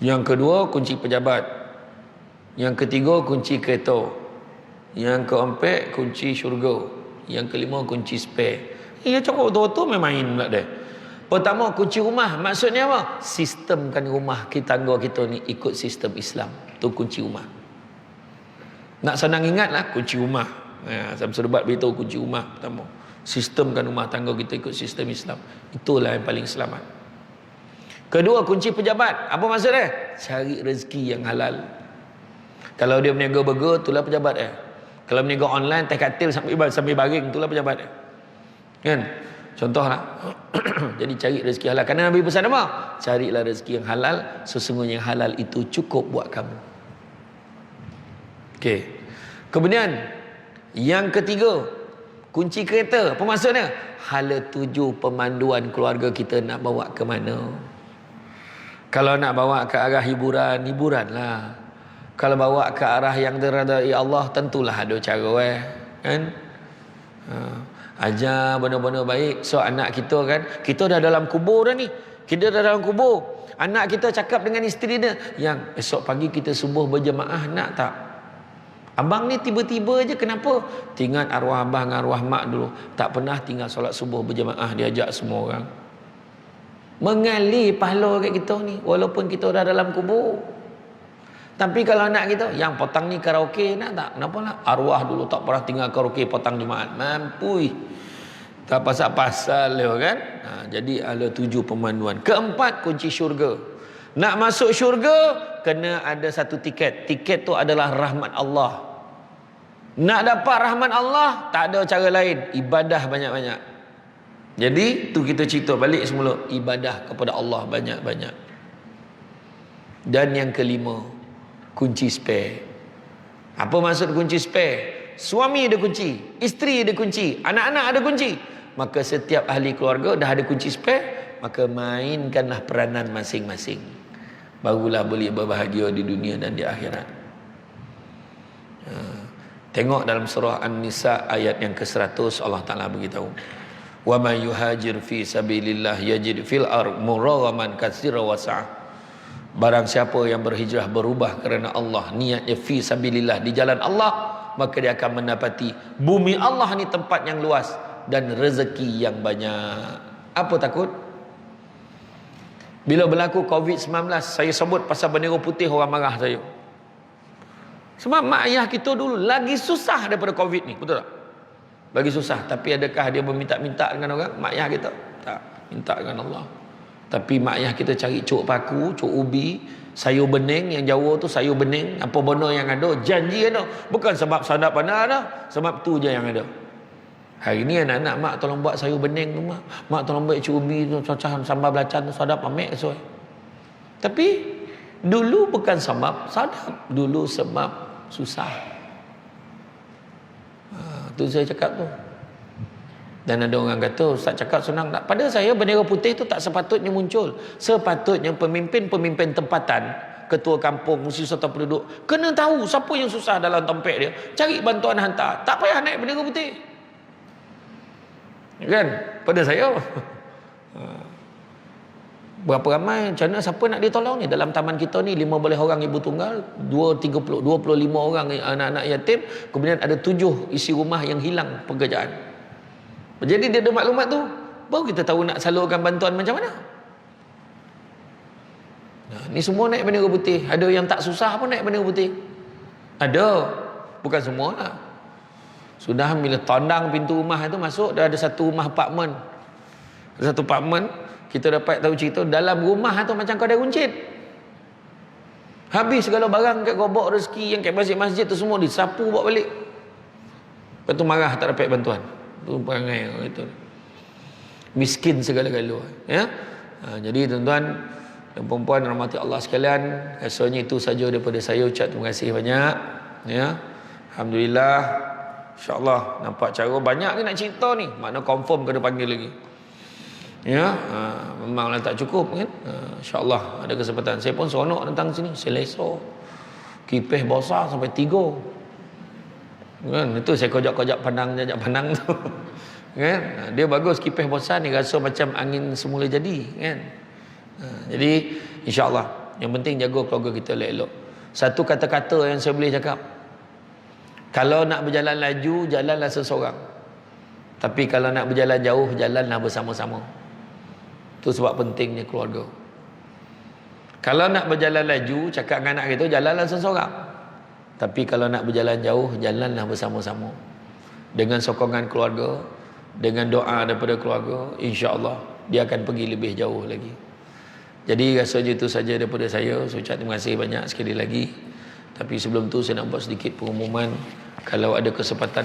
Speaker 1: Yang kedua, kunci pejabat. Yang ketiga, kunci kereta. Yang keempat, kunci syurga. Yang kelima, kunci spare. Ya cakap betul-betul main pula dia. Pertama, kunci rumah. Maksudnya apa? Sistemkan rumah tangga kita ni ikut sistem Islam. Itu kunci rumah. Nak senang ingat lah, kunci rumah. Samsul Debat beritahu kunci rumah pertama. Sistemkan rumah tangga kita ikut sistem Islam. Itulah yang paling selamat. Kedua, kunci pejabat. Apa maksudnya? Cari rezeki yang halal. Kalau dia berniaga burger, itulah pejabat dia. Kalau berniaga online, teh katil sambil baring, itulah pejabat dia. Kan? Contohlah. Jadi cari rezeki halal. Kerana Nabi pesan apa? Carilah rezeki yang halal. Sesungguhnya yang halal itu cukup buat kamu. Okey. Kemudian yang ketiga, kunci kereta. Apa maksudnya? Hala tuju pemanduan keluarga kita nak bawa ke mana. Kalau nak bawa ke arah hiburan, hiburanlah. Kalau bawa ke arah yang diridai Allah, tentulah ada cara kan. Ajar benda-benda baik. So anak kita kan, kita dah dalam kubur dah ni, Kita dah dalam kubur. Anak kita cakap dengan isteri dia, yang esok pagi kita subuh berjemaah, nak tak? Abang ni tiba-tiba je, kenapa? Tinggal arwah abang dengan arwah mak dulu. Tak pernah tinggal solat subuh berjemaah, diajak semua orang. Mengalir pahala kat kita ni, walaupun kita dah dalam kubur. Tapi kalau anak kita, yang petang ni karaoke, nak tak? Kenapa nak? Arwah dulu tak pernah tinggal karaoke petang Jumaat. Mampui. Tak pasal-pasal dia kan. Jadi ada 7 pemanduan. Keempat, kunci syurga. Nak masuk syurga, kena ada satu tiket. Tiket tu adalah rahmat Allah. Nak dapat rahmat Allah, tak ada cara lain. Ibadah banyak-banyak. Jadi tu kita cerita balik semula. Ibadah kepada Allah banyak-banyak. Dan yang kelima, kunci spare. Apa maksud kunci spare? Suami ada kunci, isteri ada kunci, anak-anak ada kunci. Maka setiap ahli keluarga dah ada kunci spare, maka mainkanlah peranan masing-masing. Barulah boleh berbahagia di dunia dan di akhirat. Tengok dalam surah An-Nisa ayat yang ke-100, Allah Ta'ala beritahu, wa man yuhajir fi sabilillah yajid fil ard muraghaman katsira wa sa'ah. Barang siapa yang berhijrah, berubah kerana Allah, niatnya fi sabilillah, di jalan Allah, maka dia akan mendapati bumi Allah ni tempat yang luas dan rezeki yang banyak. Apa takut? Bila berlaku COVID-19, saya sebut pasal bendera putih, orang marah saya. Sebab mak ayah kita dulu lagi susah daripada COVID ni, betul tak? Lagi susah. Tapi adakah dia meminta-minta dengan orang? Mak ayah kita tak minta dengan Allah. Tapi mak ayah kita cari cuk paku, cuk ubi, sayur bening, yang Jawa tu sayur bening, apa benda yang ada, janji ada. Bukan sebab sadap pandai ada, sebab tu je yang ada. Hari ni anak-anak, mak tolong buat sayur bening tu, mak tolong buat cuk ubi tu, cacahan sambal belacan tu, sadap ambil sesuai. Tapi dulu bukan sebab sadap, dulu sebab susah. Tu saya cakap tu. Dan ada orang kata, Ustaz cakap senang tak? Pada saya bendera putih tu tak sepatutnya muncul. Sepatutnya pemimpin-pemimpin tempatan, ketua kampung, mesti serta penduduk, kena tahu siapa yang susah dalam tempat dia, cari bantuan hantar. Tak payah naik bendera putih. Kan? Pada saya berapa ramai, macam mana siapa nak ditolong ni? Dalam taman kita ni 15 orang ibu tunggal, 25 orang anak-anak yatim, kemudian ada 7 isi rumah yang hilang pekerjaan. Jadi dia ada maklumat tu, baru kita tahu nak salurkan bantuan macam mana. Ni semua naik bendera putih. Ada yang tak susah pun naik bendera putih. Ada, bukan semua lah. Sudah bila tandang pintu rumah itu masuk, dah ada satu rumah apartmen. Satu apartmen, kita dapat tahu cerita, dalam rumah tu macam kau dah runcit. Habis segala barang kat gobok rezeki yang kat masjid-masjid tu semua disapu bawa balik. Lepas tu marah tak dapat bantuan. Tu perangai orang itu. Miskin segala-gala. Ya? Jadi tuan-tuan dan puan-puan rahmati Allah sekalian, rasanya itu saja daripada saya. Ucap terima kasih banyak. Ya. Alhamdulillah. InsyaAllah nampak cara banyak ni nak cerita ni. Makna confirm kena panggil lagi. Ya, memanglah tak cukup kan. InsyaAllah ada kesempatan. Saya pun seronok datang sini. Selesa. Kipih besar sampai 3. Kan, itu saya kojak-kojak pandang tu. Kan? Dia bagus kipih bosan ni, rasa macam angin semula jadi, kan? Jadi insya-Allah yang penting jaga keluarga kita elok-elok. Satu kata-kata yang saya boleh cakap, kalau nak berjalan laju, jalanlah seseorang. Tapi kalau nak berjalan jauh, jalanlah bersama-sama. Itu sebab pentingnya keluarga. Kalau nak berjalan laju, cakap dengan anak kita, jalanlah seseorang. Tapi kalau nak berjalan jauh, jalanlah bersama-sama. Dengan sokongan keluarga, dengan doa daripada keluarga, insya-Allah dia akan pergi lebih jauh lagi. Jadi rasanya itu saja daripada saya. Saya ucap terima kasih banyak sekali lagi. Tapi sebelum tu saya nak buat sedikit pengumuman. Kalau ada kesempatan